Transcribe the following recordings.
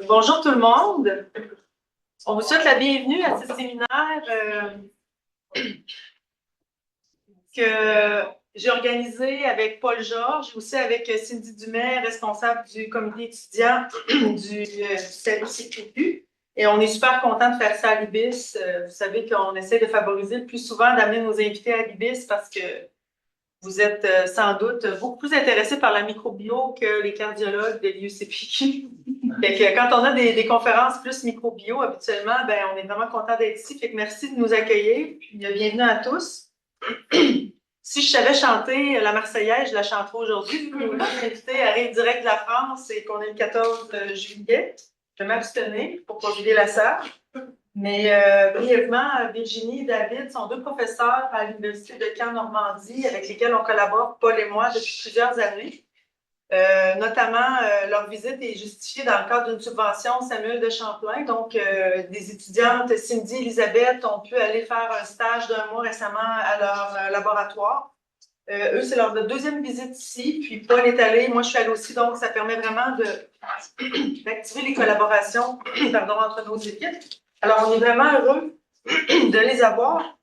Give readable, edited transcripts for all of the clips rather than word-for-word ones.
Bonjour tout le monde. On vous souhaite la bienvenue à ce séminaire que j'ai organisé avec Paul Georges, aussi avec Cindy Dumais, responsable du comité étudiant du CPQ. Et on est super content de faire ça à l'IBIS. Vous savez qu'on essaie de favoriser le plus souvent d'amener nos invités à l'IBIS parce que vous êtes sans doute beaucoup plus intéressés par la microbio que les cardiologues de l'IUCPQ. Fait que quand on a des conférences plus microbio, habituellement, ben, on est vraiment content d'être ici. Fait que merci de nous accueillir. Puis bienvenue à tous. Si je savais chanter la Marseillaise, je la chanterai aujourd'hui. Notre invité arrive direct de la France et qu'on est le 14 juillet. Je vais m'abstenir pour pas vider la salle. Mais brièvement, Virginie et David sont deux professeurs à l'Université de Caen-Normandie avec lesquels on collabore, Paul et moi, depuis plusieurs années. Notamment, leur visite est justifiée dans le cadre d'une subvention Samuel de Champlain. Donc, des étudiantes, Cindy et Elisabeth, ont pu aller faire un stage d'un mois récemment à leur laboratoire. Eux, c'est leur deuxième visite ici. Puis Paul est allé, moi je suis allée aussi. Donc, ça permet vraiment d'activer les collaborations entre nos équipes. Alors, on est vraiment heureux de les avoir,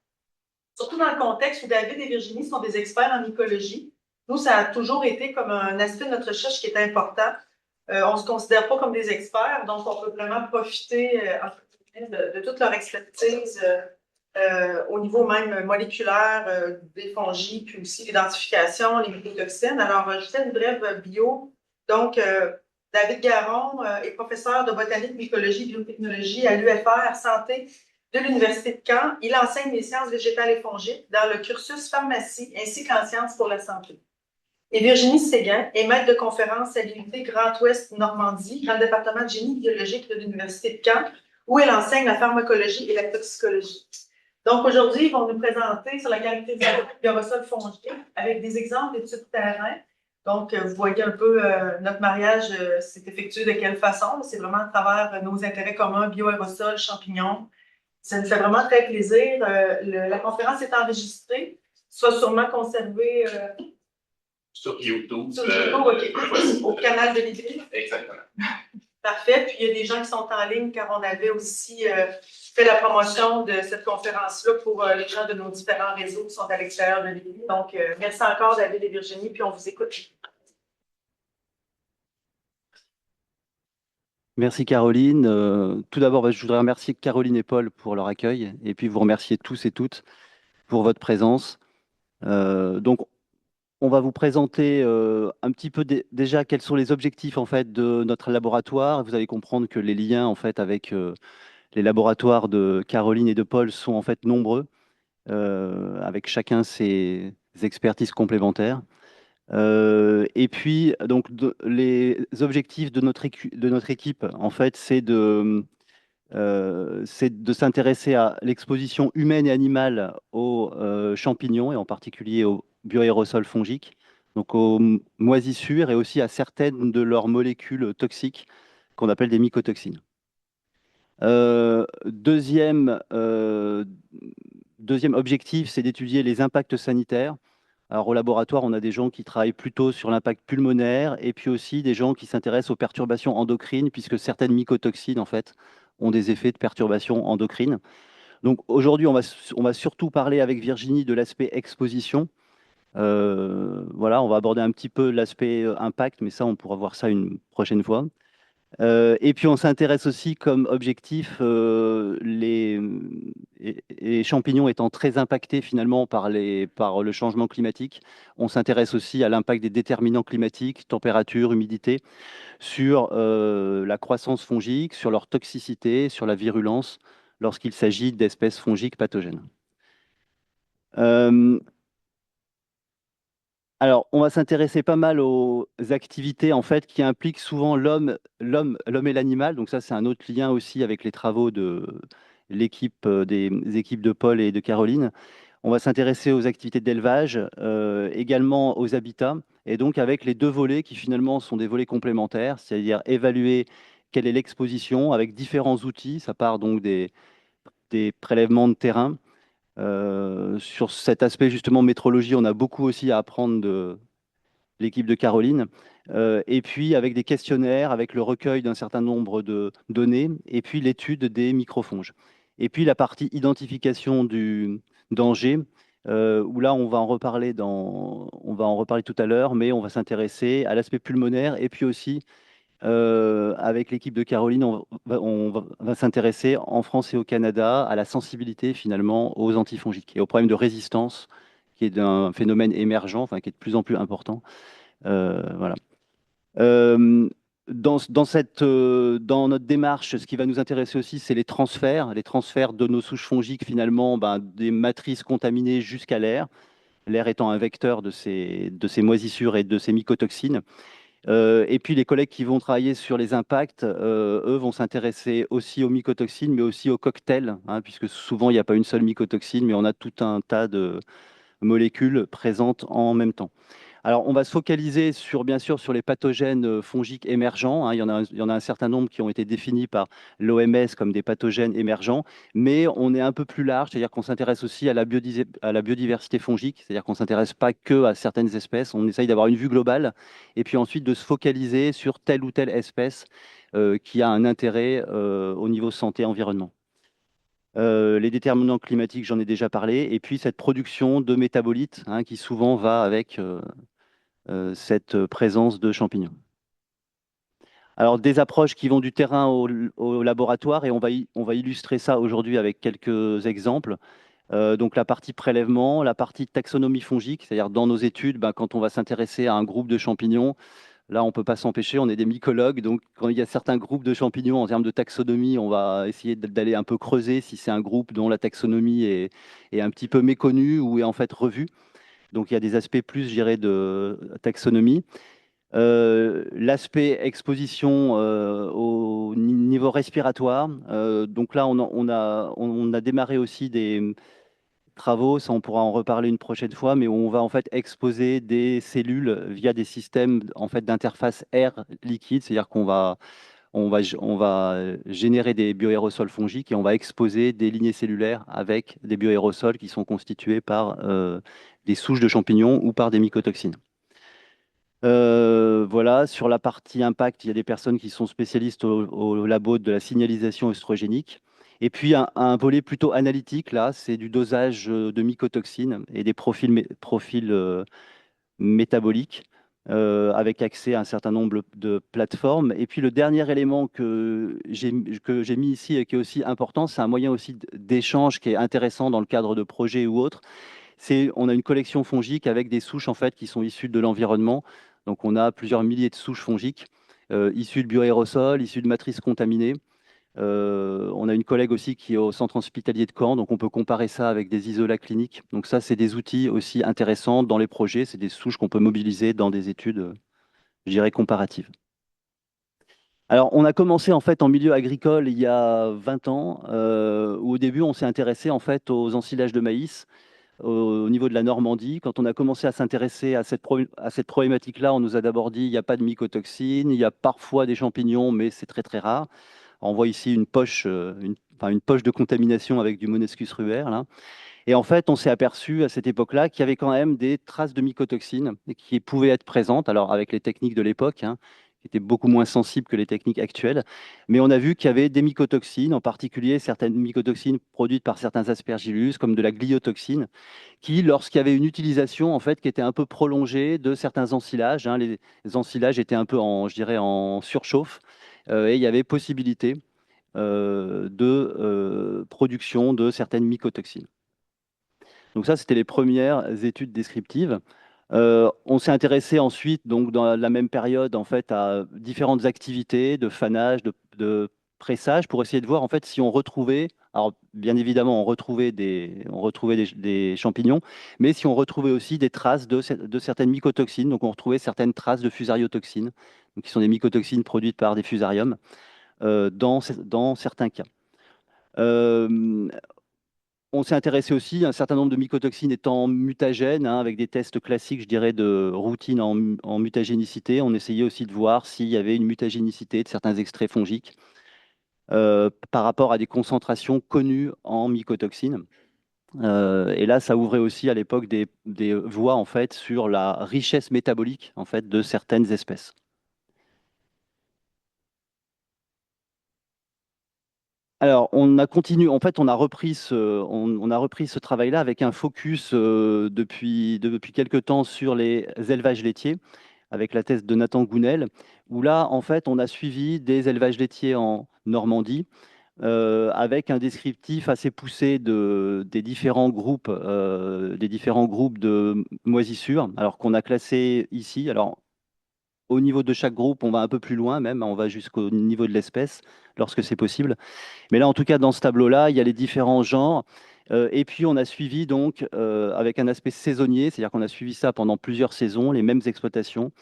surtout dans le contexte où David et Virginie sont des experts en écologie. Nous, ça a toujours été comme un aspect de notre recherche qui est important. On ne se considère pas comme des experts, donc on peut vraiment profiter de toute leur expertise au niveau même moléculaire des fongies, puis aussi l'identification, les mycotoxines. Alors, je fais une brève bio. Donc, David Garon est professeur de botanique, mycologie et biotechnologie à l'UFR Santé de l'Université de Caen. Il enseigne les sciences végétales et fongiques dans le cursus pharmacie ainsi qu'en sciences pour la santé. Et Virginie Séguin est maître de conférence à l'unité Grand Ouest Normandie dans le département de génie biologique de l'Université de Caen, où elle enseigne la pharmacologie et la toxicologie. Donc aujourd'hui, ils vont nous présenter sur la qualité des aérosols fongiques avec des exemples d'études de terrain. Donc, vous voyez un peu notre mariage s'est effectué de quelle façon. C'est vraiment à travers nos intérêts communs, bioaérosols, champignons. Ça nous fait vraiment très plaisir. La conférence est enregistrée, soit sûrement conservée sur YouTube. Sur YouTube, OK. Au canal de l'IBIS. Exactement. Parfait. Puis il y a des gens qui sont en ligne car on avait aussi fait la promotion de cette conférence-là pour les gens de nos différents réseaux qui sont à l'extérieur de l'IBIS. Donc, merci encore, David et Virginie, puis on vous écoute. Merci Caroline. Tout d'abord, je voudrais remercier Caroline et Paul pour leur accueil et puis vous remercier tous et toutes pour votre présence. Donc, on va vous présenter un petit peu déjà quels sont les objectifs en fait de notre laboratoire. Vous allez comprendre que les liens en fait avec les laboratoires de Caroline et de Paul sont en fait nombreux, avec chacun ses expertises complémentaires. Et puis, donc, les objectifs de notre équipe, en fait, c'est de s'intéresser à l'exposition humaine et animale aux champignons, et en particulier aux bioaérosols fongiques, donc aux moisissures et aussi à certaines de leurs molécules toxiques qu'on appelle des mycotoxines. Deuxième objectif, c'est d'étudier les impacts sanitaires. Alors, au laboratoire, on a des gens qui travaillent plutôt sur l'impact pulmonaire et puis aussi des gens qui s'intéressent aux perturbations endocrines, puisque certaines mycotoxines, en fait, ont des effets de perturbations endocrines. Donc, aujourd'hui, on va surtout parler avec Virginie de l'aspect exposition. Voilà, on va aborder un petit peu l'aspect impact, mais ça, on pourra voir ça une prochaine fois. Et puis on s'intéresse aussi comme objectif, les champignons étant très impactés finalement par le changement climatique, on s'intéresse aussi à l'impact des déterminants climatiques, température, humidité, sur la croissance fongique, sur leur toxicité, sur la virulence lorsqu'il s'agit d'espèces fongiques pathogènes. Alors, on va s'intéresser pas mal aux activités en fait qui impliquent souvent l'homme et l'animal. Donc ça, c'est un autre lien aussi avec les travaux de l'équipe des équipes de Paul et de Caroline. On va s'intéresser aux activités d'élevage, également aux habitats, et donc avec les deux volets qui finalement sont des volets complémentaires, c'est-à-dire évaluer quelle est l'exposition avec différents outils. Ça part donc des prélèvements de terrain. Sur cet aspect justement métrologie, on a beaucoup aussi à apprendre l'équipe de Caroline. Et puis avec des questionnaires, avec le recueil d'un certain nombre de données, et puis l'étude des microfonges. Et puis la partie identification du danger, où là on va en reparler tout à l'heure, mais on va s'intéresser à l'aspect pulmonaire et puis aussi avec l'équipe de Caroline, va s'intéresser en France et au Canada à la sensibilité finalement aux antifongiques et au problème de résistance, qui est un phénomène émergent, enfin qui est de plus en plus important. Voilà. Euh, dans notre démarche, ce qui va nous intéresser aussi, c'est les transferts de nos souches fongiques finalement, ben, des matrices contaminées jusqu'à l'air, l'air étant un vecteur de ces moisissures et de ces mycotoxines. Et puis les collègues qui vont travailler sur les impacts, eux vont s'intéresser aussi aux mycotoxines, mais aussi aux cocktails, hein, puisque souvent il n'y a pas une seule mycotoxine, mais on a tout un tas de molécules présentes en même temps. Alors, on va se focaliser sur, bien sûr, sur les pathogènes fongiques émergents, hein. Il y en a un certain nombre qui ont été définis par l'OMS comme des pathogènes émergents, mais on est un peu plus large, c'est-à-dire qu'on s'intéresse aussi à la biodiversité fongique, c'est-à-dire qu'on ne s'intéresse pas que à certaines espèces, on essaye d'avoir une vue globale, et puis ensuite de se focaliser sur telle ou telle espèce qui a un intérêt au niveau santé-environnement. Les déterminants climatiques, j'en ai déjà parlé, et puis cette production de métabolites, hein, qui souvent va avec cette présence de champignons. Alors, des approches qui vont du terrain au laboratoire, et on va illustrer ça aujourd'hui avec quelques exemples. Donc, la partie prélèvement, la partie taxonomie fongique, c'est-à-dire dans nos études, ben, quand on va s'intéresser à un groupe de champignons, là, on ne peut pas s'empêcher, on est des mycologues, donc quand il y a certains groupes de champignons en termes de taxonomie, on va essayer d'aller un peu creuser si c'est un groupe dont la taxonomie est un petit peu méconnue ou est en fait revue. Donc, il y a des aspects plus, je dirais, de taxonomie. L'aspect exposition au niveau respiratoire. Donc là, on a démarré aussi des travaux, ça on pourra en reparler une prochaine fois, mais où on va en fait exposer des cellules via des systèmes en fait d'interface air liquide, c'est-à-dire on va générer des bioaérosols fongiques et on va exposer des lignées cellulaires avec des bioaérosols qui sont constitués par des souches de champignons ou par des mycotoxines. Voilà, sur la partie impact, il y a des personnes qui sont spécialistes au labo de la signalisation œstrogénique. Et puis un volet plutôt analytique, là, c'est du dosage de mycotoxines et des profils métaboliques avec accès à un certain nombre de plateformes. Et puis le dernier élément que j'ai mis ici et qui est aussi important, c'est un moyen aussi d'échange qui est intéressant dans le cadre de projets ou autres. On a une collection fongique avec des souches en fait qui sont issues de l'environnement. Donc on a plusieurs milliers de souches fongiques issues de bioaérosols, issues de matrices contaminées. On a une collègue aussi qui est au centre hospitalier de Caen, donc on peut comparer ça avec des isolats cliniques. Donc ça, c'est des outils aussi intéressants dans les projets. C'est des souches qu'on peut mobiliser dans des études, je dirais, comparatives. Alors, on a commencé en fait en milieu agricole il y a 20 ans, où au début, on s'est intéressé en fait aux ensilages de maïs au niveau de la Normandie. Quand on a commencé à s'intéresser à cette problématique-là, on nous a d'abord dit il n'y a pas de mycotoxines, il y a parfois des champignons, mais c'est très très rare. On voit ici une poche, enfin, une poche de contamination avec du Monescus ruber, là. Et en fait, on s'est aperçu à cette époque-là qu'il y avait quand même des traces de mycotoxines qui pouvaient être présentes, alors avec les techniques de l'époque, hein, qui étaient beaucoup moins sensibles que les techniques actuelles. Mais on a vu qu'il y avait des mycotoxines, en particulier certaines mycotoxines produites par certains aspergillus, comme de la gliotoxine, qui, lorsqu'il y avait une utilisation en fait, qui était un peu prolongée de certains ensilages, hein, les ensilages étaient un peu en, je dirais, en surchauffe, et il y avait possibilité de production de certaines mycotoxines. Donc ça, c'était les premières études descriptives. On s'est intéressé ensuite, donc dans la même période, en fait, à différentes activités de fanage, de pressage, pour essayer de voir en fait si on retrouvait, alors bien évidemment, on retrouvait des champignons, mais si on retrouvait aussi des traces de certaines mycotoxines. Donc on retrouvait certaines traces de fusariotoxines, donc qui sont des mycotoxines produites par des fusariums dans certains cas. Euh, on s'est intéressé aussi à un certain nombre de mycotoxines étant mutagènes, hein, avec des tests classiques, je dirais, de routine en mutagénicité. On essayait aussi de voir s'il y avait une mutagénicité de certains extraits fongiques par rapport à des concentrations connues en mycotoxines. Et là, ça ouvrait aussi à l'époque des voies en fait sur la richesse métabolique en fait de certaines espèces. Alors, on a continué, en fait, on a repris ce travail-là avec un focus depuis quelque temps sur les élevages laitiers, avec la thèse de Nathan Gounel, où là, en fait, on a suivi des élevages laitiers en Normandie, avec un descriptif assez poussé des différents groupes de moisissures, alors qu'on a classé ici. Alors, au niveau de chaque groupe, on va un peu plus loin même, on va jusqu'au niveau de l'espèce, lorsque c'est possible. Mais là, en tout cas, dans ce tableau-là, il y a les différents genres. Et puis, on a suivi donc avec un aspect saisonnier, c'est-à-dire qu'on a suivi ça pendant plusieurs saisons, les mêmes exploitations.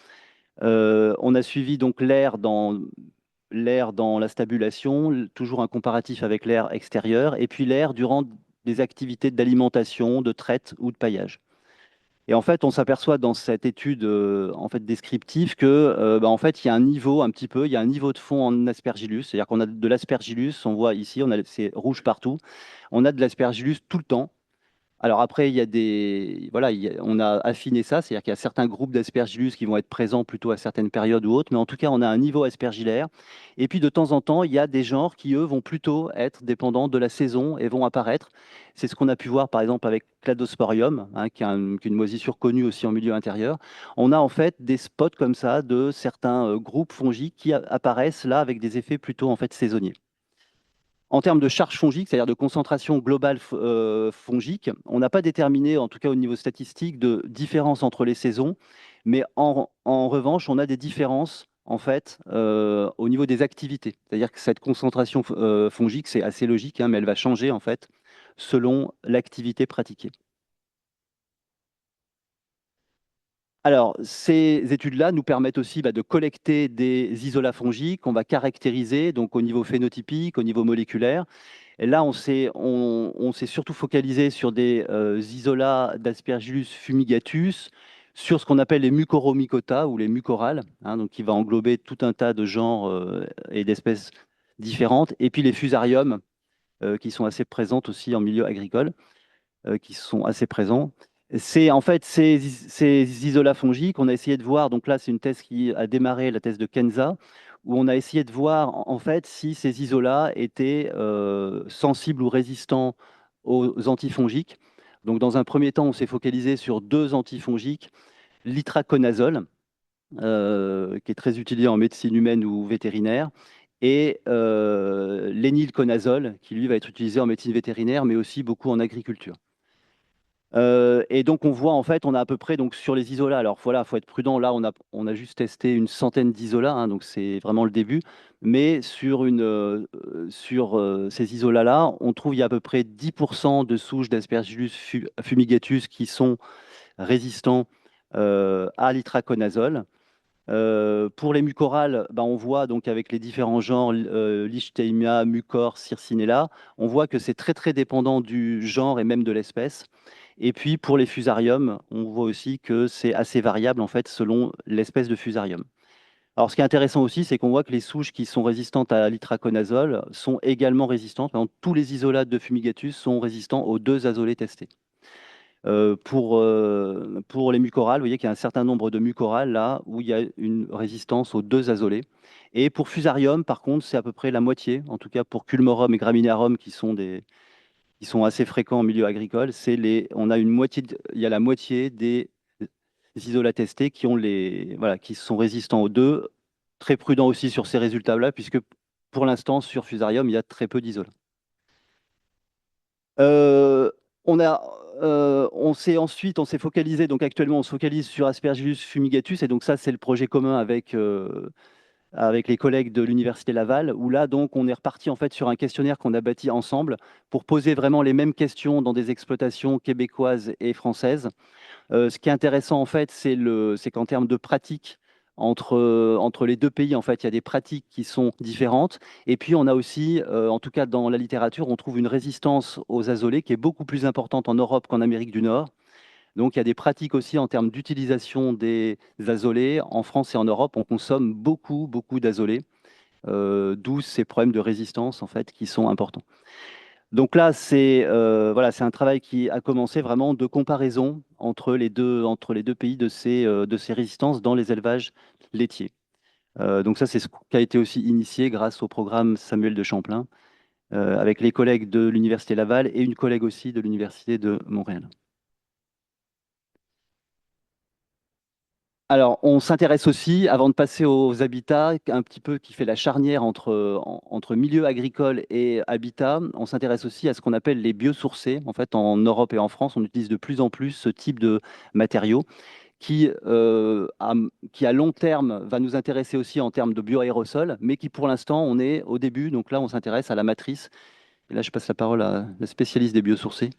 On a suivi donc l'air dans la stabulation, toujours un comparatif avec l'air extérieur, et puis l'air durant des activités d'alimentation, de traite ou de paillage. Et en fait, on s'aperçoit dans cette étude en fait descriptive que en fait, il y a un niveau un petit peu, il y a un niveau de fond en aspergillus, c'est-à-dire qu'on a de l'aspergillus, on voit ici, c'est rouge partout, on a de l'aspergillus tout le temps. Alors après, il y a voilà, on a affiné ça, c'est-à-dire qu'il y a certains groupes d'aspergillus qui vont être présents plutôt à certaines périodes ou autres, mais en tout cas, on a un niveau aspergillaire. Et puis de temps en temps, il y a des genres qui, eux, vont plutôt être dépendants de la saison et vont apparaître. C'est ce qu'on a pu voir, par exemple, avec Cladosporium, hein, qui est une moisissure connue aussi en milieu intérieur. On a en fait des spots comme ça de certains groupes fongiques qui apparaissent là avec des effets plutôt en fait saisonniers. En termes de charge fongique, c'est-à-dire de concentration globale fongique, on n'a pas déterminé, en tout cas au niveau statistique, de différence entre les saisons, mais en revanche, on a des différences en fait au niveau des activités. C'est-à-dire que cette concentration fongique, c'est assez logique, hein, mais elle va changer en fait selon l'activité pratiquée. Alors, ces études-là nous permettent aussi de collecter des isolats fongiques qu'on va caractériser donc au niveau phénotypique, au niveau moléculaire. Et là, on s'est surtout focalisé sur des isolats d'Aspergillus fumigatus, sur ce qu'on appelle les mucoromycota ou les mucorales, hein, donc qui va englober tout un tas de genres et d'espèces différentes, et puis les fusariums, qui sont assez présentes aussi en milieu agricole, qui sont assez présents. C'est en fait ces isolats fongiques, on a essayé de voir, donc là c'est une thèse qui a démarré, la thèse de Kenza, où on a essayé de voir en fait si ces isolats étaient sensibles ou résistants aux antifongiques. Donc dans un premier temps, on s'est focalisé sur deux antifongiques, l'itraconazole, qui est très utilisé en médecine humaine ou vétérinaire, et l'énilconazole, qui lui va être utilisé en médecine vétérinaire, mais aussi beaucoup en agriculture. Et donc on voit en fait, on a à peu près donc sur les isolats. Alors voilà, faut être prudent. Là, on a juste testé une centaine d'isolats, hein, donc c'est vraiment le début. Mais sur ces isolats-là, on trouve il y a à peu près 10% de souches d'Aspergillus fumigatus qui sont résistants à l'itraconazole. Pour les mucorales, on voit donc avec les différents genres, Lichtheimia, Mucor, Circinella, on voit que c'est très très dépendant du genre et même de l'espèce. Et puis pour les fusariums, on voit aussi que c'est assez variable en fait selon l'espèce de fusarium. Alors ce qui est intéressant aussi, c'est qu'on voit que les souches qui sont résistantes à l'itraconazole sont également résistantes. Par exemple, tous les isolats de fumigatus sont résistants aux deux azolés testés. Pour les mucorales, vous voyez qu'il y a un certain nombre de mucorales là où il y a une résistance aux deux azolés. Et pour fusarium, par contre, c'est à peu près la moitié, en tout cas pour culmorum et graminearum qui sont assez fréquents en milieu agricole, on a une moitié, il y a la moitié des isolats testés qui ont voilà, qui sont résistants aux deux. Très prudent aussi sur ces résultats-là, puisque pour l'instant, sur fusarium, il y a très peu d'isolats. Euh, on s'est focalisé, donc actuellement, on se focalise sur Aspergillus fumigatus, et donc ça, c'est le projet commun avec les collègues de l'Université Laval, où là, donc, on est reparti en fait sur un questionnaire qu'on a bâti ensemble pour poser vraiment les mêmes questions dans des exploitations québécoises et françaises. Ce qui est intéressant, en fait, c'est qu'en termes de pratique, entre les deux pays, en fait, il y a des pratiques qui sont différentes. Et puis, on a aussi, en tout cas dans la littérature, on trouve une résistance aux azolés qui est beaucoup plus importante en Europe qu'en Amérique du Nord. Donc, il y a des pratiques aussi en termes d'utilisation des azolés. En France et en Europe, on consomme beaucoup, beaucoup d'azolés, d'où ces problèmes de résistance, en fait, qui sont importants. Donc là, c'est voilà, c'est un travail qui a commencé vraiment de comparaison entre les deux pays de ces résistances dans les élevages laitiers. Donc ça, c'est ce qui a été aussi initié grâce au programme Samuel de Champlain, avec les collègues de l'Université Laval et une collègue aussi de l'Université de Montréal. Alors, on s'intéresse aussi, avant de passer aux habitats, un petit peu qui fait la charnière entre milieu agricole et habitat, on s'intéresse aussi à ce qu'on appelle les biosourcés. En fait, en Europe et en France, on utilise de plus en plus ce type de matériaux qui à long terme, va nous intéresser aussi en termes de bioaérosol, mais qui, pour l'instant, on est au début. Donc là, on s'intéresse à la matrice. Et là, je passe la parole à la spécialiste des biosourcés.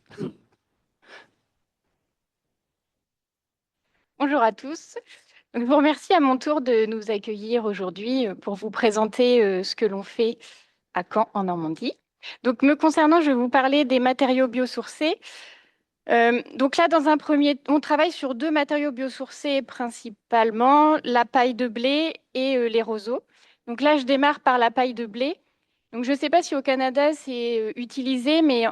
Bonjour à tous. Donc, je vous remercie à mon tour de nous accueillir aujourd'hui pour vous présenter ce que l'on fait à Caen, en Normandie. Donc, me concernant, je vais vous parler des matériaux biosourcés. Donc là, dans un premier, on travaille sur deux matériaux biosourcés principalement, la paille de blé et les roseaux. Donc là, je démarre par la paille de blé. Donc je ne sais pas si au Canada c'est utilisé, mais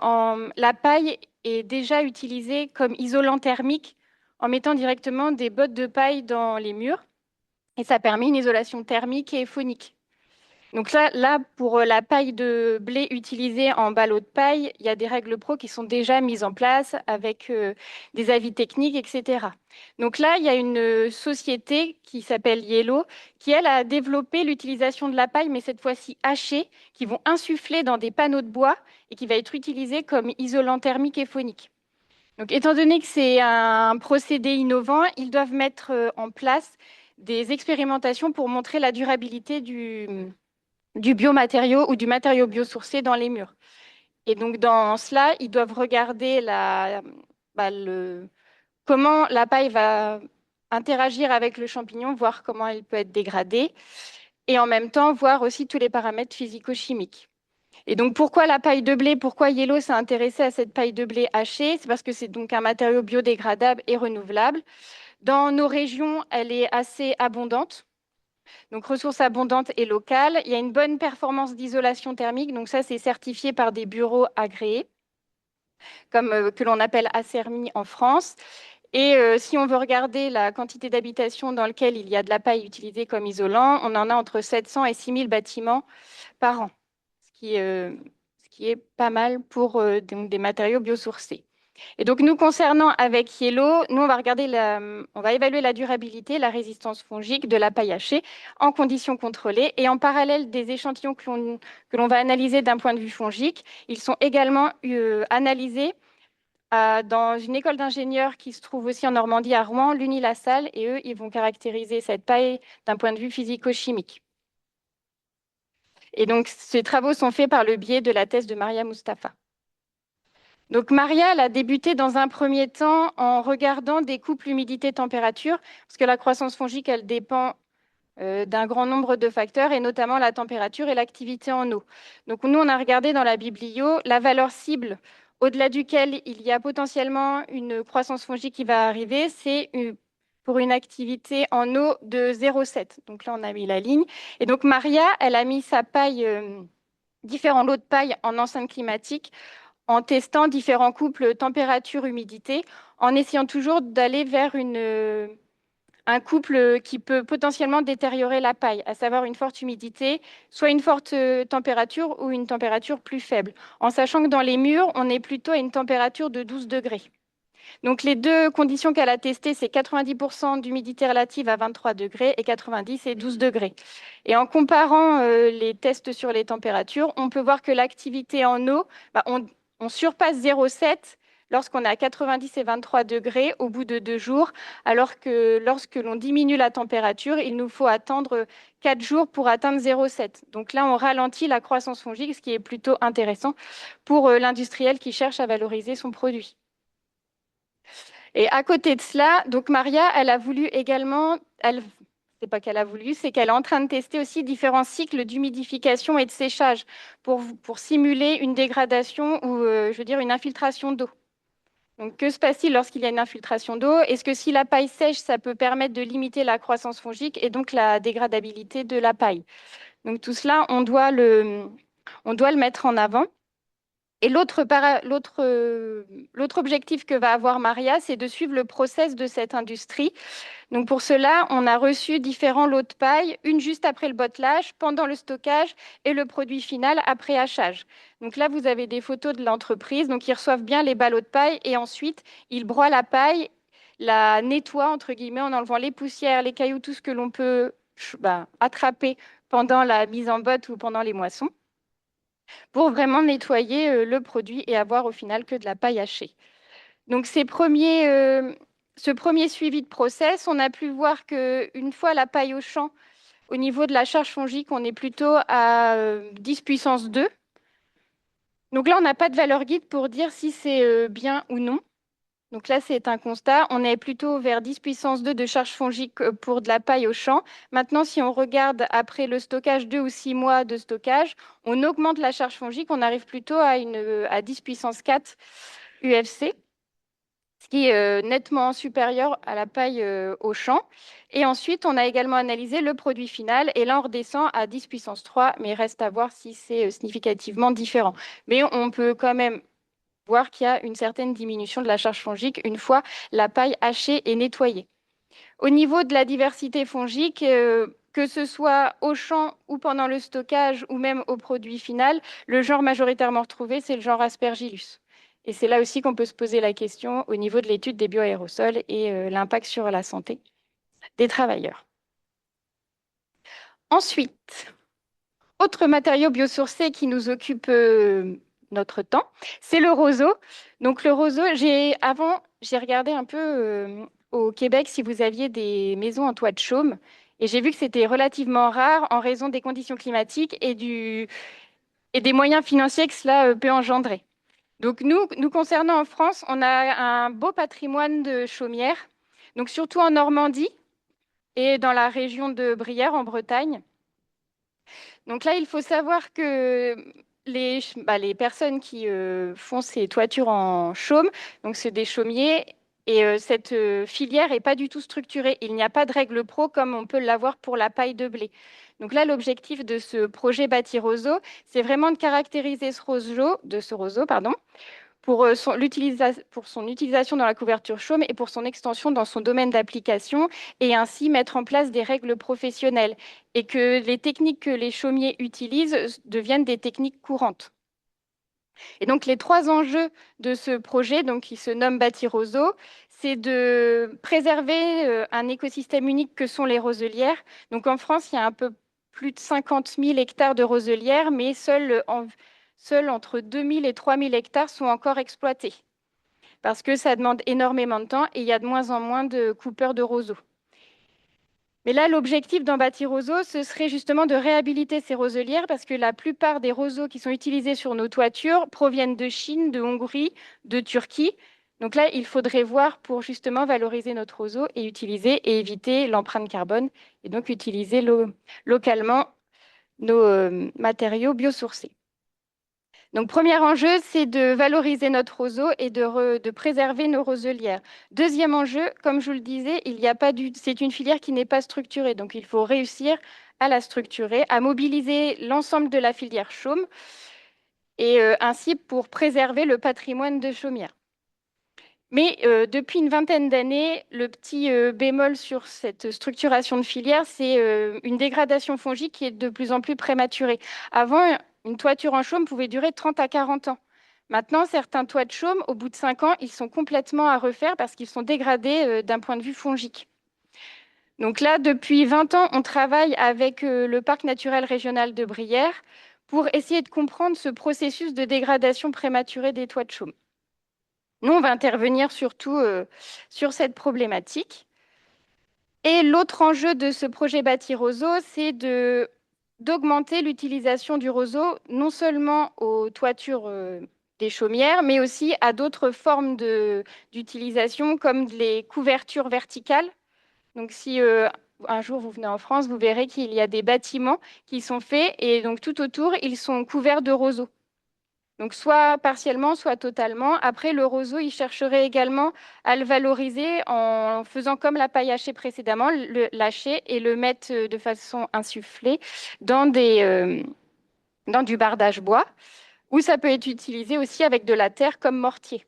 la paille est déjà utilisée comme isolant thermique en mettant directement des bottes de paille dans les murs. Et ça permet une isolation thermique et phonique. Donc là, pour la paille de blé utilisée en ballot de paille, il y a des règles pro qui sont déjà mises en place avec des avis techniques, etc. Donc là, il y a une société qui s'appelle Yellow qui, elle, a développé l'utilisation de la paille, mais cette fois-ci hachée, qui vont insuffler dans des panneaux de bois et qui va être utilisée comme isolant thermique et phonique. Donc, étant donné que c'est un procédé innovant, ils doivent mettre en place des expérimentations pour montrer la durabilité du biomatériau ou du matériau biosourcé dans les murs. Et donc, dans cela, ils doivent regarder comment la paille va interagir avec le champignon, voir comment elle peut être dégradée, et en même temps, voir aussi tous les paramètres physico-chimiques. Et donc, pourquoi la paille de blé? Pourquoi Yellow s'est intéressé à cette paille de blé hachée? C'est parce que c'est donc un matériau biodégradable et renouvelable. Dans nos régions, elle est assez abondante. Donc, ressources abondantes et locales. Il y a une bonne performance d'isolation thermique. Donc, ça, c'est certifié par des bureaux agréés, comme que l'on appelle Acermi en France. Et si on veut regarder la quantité d'habitations dans lesquelles il y a de la paille utilisée comme isolant, on en a entre 700 et 6000 bâtiments par an, ce qui est pas mal pour donc des matériaux biosourcés. Et donc, nous concernant avec Yellow, nous, on va évaluer la durabilité, la résistance fongique de la paille hachée en conditions contrôlées. Et en parallèle des échantillons que l'on va analyser d'un point de vue fongique, ils sont également analysés dans une école d'ingénieurs qui se trouve aussi en Normandie, à Rouen, l'Uni-la-Salle. Et eux, ils vont caractériser cette paille d'un point de vue physico-chimique. Et donc, ces travaux sont faits par le biais de la thèse de Maria Mustafa. Donc, Maria, elle a débuté dans un premier temps en regardant des couples humidité-température, parce que la croissance fongique, elle dépend d'un grand nombre de facteurs, et notamment la température et l'activité en eau. Donc, nous, on a regardé dans la biblio la valeur cible au-delà duquel il y a potentiellement une croissance fongique qui va arriver, c'est pour une activité en eau de 0,7. Donc là, on a mis la ligne. Et donc, Maria, elle a mis sa paille, différents lots de paille en enceinte climatique, en testant différents couples température-humidité, en essayant toujours d'aller vers un couple qui peut potentiellement détériorer la paille, à savoir une forte humidité, soit une forte température ou une température plus faible, en sachant que dans les murs, on est plutôt à une température de 12 degrés. Donc les deux conditions qu'elle a testées, c'est 90% d'humidité relative à 23 degrés et 90 et 12 degrés. Et en comparant les tests sur les températures, on peut voir que l'activité en eau, on surpasse 0,7 lorsqu'on est à 90 et 23 degrés au bout de 2 jours, alors que lorsque l'on diminue la température, il nous faut attendre 4 jours pour atteindre 0,7. Donc là, on ralentit la croissance fongique, ce qui est plutôt intéressant pour l'industriel qui cherche à valoriser son produit. Et à côté de cela, donc Maria, elle a voulu également, c'est pas qu'elle a voulu, c'est qu'elle est en train de tester aussi différents cycles d'humidification et de séchage pour simuler une dégradation ou, je veux dire, une infiltration d'eau. Donc, que se passe-t-il lorsqu'il y a une infiltration d'eau? Est-ce que si la paille sèche, ça peut permettre de limiter la croissance fongique et donc la dégradabilité de la paille? Donc, tout cela, on doit le mettre en avant. Et l'autre objectif que va avoir Maria, c'est de suivre le process de cette industrie. Donc pour cela, on a reçu différents lots de paille, une juste après le bottelage, pendant le stockage et le produit final après hachage. Donc là, vous avez des photos de l'entreprise. Donc ils reçoivent bien les ballots de paille et ensuite, ils broient la paille, la nettoient, entre guillemets, en enlevant les poussières, les cailloux, tout ce que l'on peut attraper pendant la mise en botte ou pendant les moissons, pour vraiment nettoyer le produit et avoir au final que de la paille hachée. Donc ce premier suivi de process, on a pu voir qu'une fois la paille au champ, au niveau de la charge fongique, on est plutôt à 10 puissance 2. Donc là, on n'a pas de valeur guide pour dire si c'est bien ou non. Donc là, c'est un constat. On est plutôt vers 10 puissance 2 de charge fongique pour de la paille au champ. Maintenant, si on regarde après le stockage, 2 ou 6 mois de stockage, on augmente la charge fongique. On arrive plutôt à 10 puissance 4 UFC, ce qui est nettement supérieur à la paille au champ. Et ensuite, on a également analysé le produit final. Et là, on redescend à 10 puissance 3, mais il reste à voir si c'est significativement différent. Mais on peut quand même voir qu'il y a une certaine diminution de la charge fongique une fois la paille hachée et nettoyée. Au niveau de la diversité fongique, que ce soit au champ ou pendant le stockage ou même au produit final, le genre majoritairement retrouvé, c'est le genre Aspergillus. Et c'est là aussi qu'on peut se poser la question au niveau de l'étude des bioaérosols et l'impact sur la santé des travailleurs. Ensuite, autre matériau biosourcé qui nous occupe notre temps, c'est le roseau. Donc le roseau, avant, j'ai regardé un peu au Québec si vous aviez des maisons en toit de chaume. Et j'ai vu que c'était relativement rare en raison des conditions climatiques et des moyens financiers que cela peut engendrer. Donc nous concernant en France, on a un beau patrimoine de chaumières, donc surtout en Normandie et dans la région de Brière en Bretagne. Donc là, il faut savoir que les personnes qui font ces toitures en chaume, donc c'est des chaumiers, et cette filière n'est pas du tout structurée. Il n'y a pas de règle pro comme on peut l'avoir pour la paille de blé. Donc là, l'objectif de ce projet Bâti Roseau, c'est vraiment de caractériser ce roseau, pour son utilisation dans la couverture chaume et pour son extension dans son domaine d'application, et ainsi mettre en place des règles professionnelles et que les techniques que les chaumiers utilisent deviennent des techniques courantes. Et donc les 3 enjeux de ce projet, donc, qui se nomme Bâti Roseau, c'est de préserver un écosystème unique que sont les roselières. Donc en France, il y a un peu plus de 50 000 hectares de roselières, mais seuls entre 2 000 et 3 000 hectares sont encore exploités parce que ça demande énormément de temps et il y a de moins en moins de coupeurs de roseaux. Mais là, l'objectif d'un Bâti Roseau, ce serait justement de réhabiliter ces roselières parce que la plupart des roseaux qui sont utilisés sur nos toitures proviennent de Chine, de Hongrie, de Turquie. Donc là, il faudrait voir pour justement valoriser notre roseau et utiliser et éviter l'empreinte carbone et donc utiliser localement nos matériaux biosourcés. Donc, premier enjeu, c'est de valoriser notre roseau et de préserver nos roselières. Deuxième enjeu, comme je vous le disais, c'est une filière qui n'est pas structurée. Donc, il faut réussir à la structurer, à mobiliser l'ensemble de la filière chaume et ainsi pour préserver le patrimoine de chaumières. Mais depuis une vingtaine d'années, le petit bémol sur cette structuration de filière, c'est une dégradation fongique qui est de plus en plus prématurée. Avant, une toiture en chaume pouvait durer 30 à 40 ans. Maintenant, certains toits de chaume, au bout de 5 ans, ils sont complètement à refaire parce qu'ils sont dégradés d'un point de vue fongique. Donc là, depuis 20 ans, on travaille avec le Parc naturel régional de Brière pour essayer de comprendre ce processus de dégradation prématurée des toits de chaume. Nous, on va intervenir surtout sur cette problématique. Et l'autre enjeu de ce projet Bâti Roseau, c'est d'augmenter l'utilisation du roseau, non seulement aux toitures des chaumières, mais aussi à d'autres formes d'utilisation, comme les couvertures verticales. Donc, si un jour vous venez en France, vous verrez qu'il y a des bâtiments qui sont faits, et donc tout autour, ils sont couverts de roseaux. Donc, soit partiellement, soit totalement. Après, le roseau, il chercherait également à le valoriser en faisant comme la paille hachée précédemment, le lâcher et le mettre de façon insufflée dans du bardage bois Ou ça peut être utilisé aussi avec de la terre comme mortier.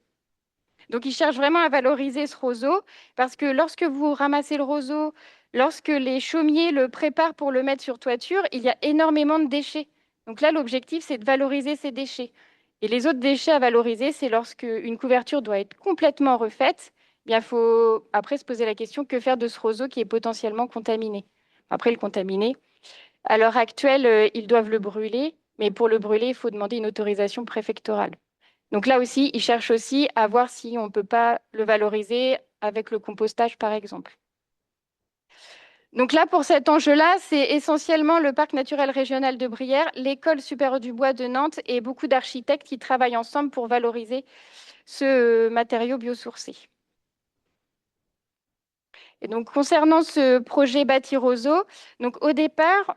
Donc, ils cherchent vraiment à valoriser ce roseau parce que lorsque vous ramassez le roseau, lorsque les chaumiers le préparent pour le mettre sur toiture, il y a énormément de déchets. Donc là, l'objectif, c'est de valoriser ces déchets. Et les autres déchets à valoriser, c'est lorsque une couverture doit être complètement refaite. Eh bien, il faut après se poser la question, que faire de ce roseau qui est potentiellement contaminé? Après, le contaminé, à l'heure actuelle, ils doivent le brûler, mais pour le brûler, il faut demander une autorisation préfectorale. Donc là aussi, ils cherchent aussi à voir si on ne peut pas le valoriser avec le compostage, par exemple. Donc là, pour cet enjeu-là, c'est essentiellement le parc naturel régional de Brière, l'École supérieure du bois de Nantes et beaucoup d'architectes qui travaillent ensemble pour valoriser ce matériau biosourcé. Et donc, concernant ce projet Bâti Roseau, donc au départ,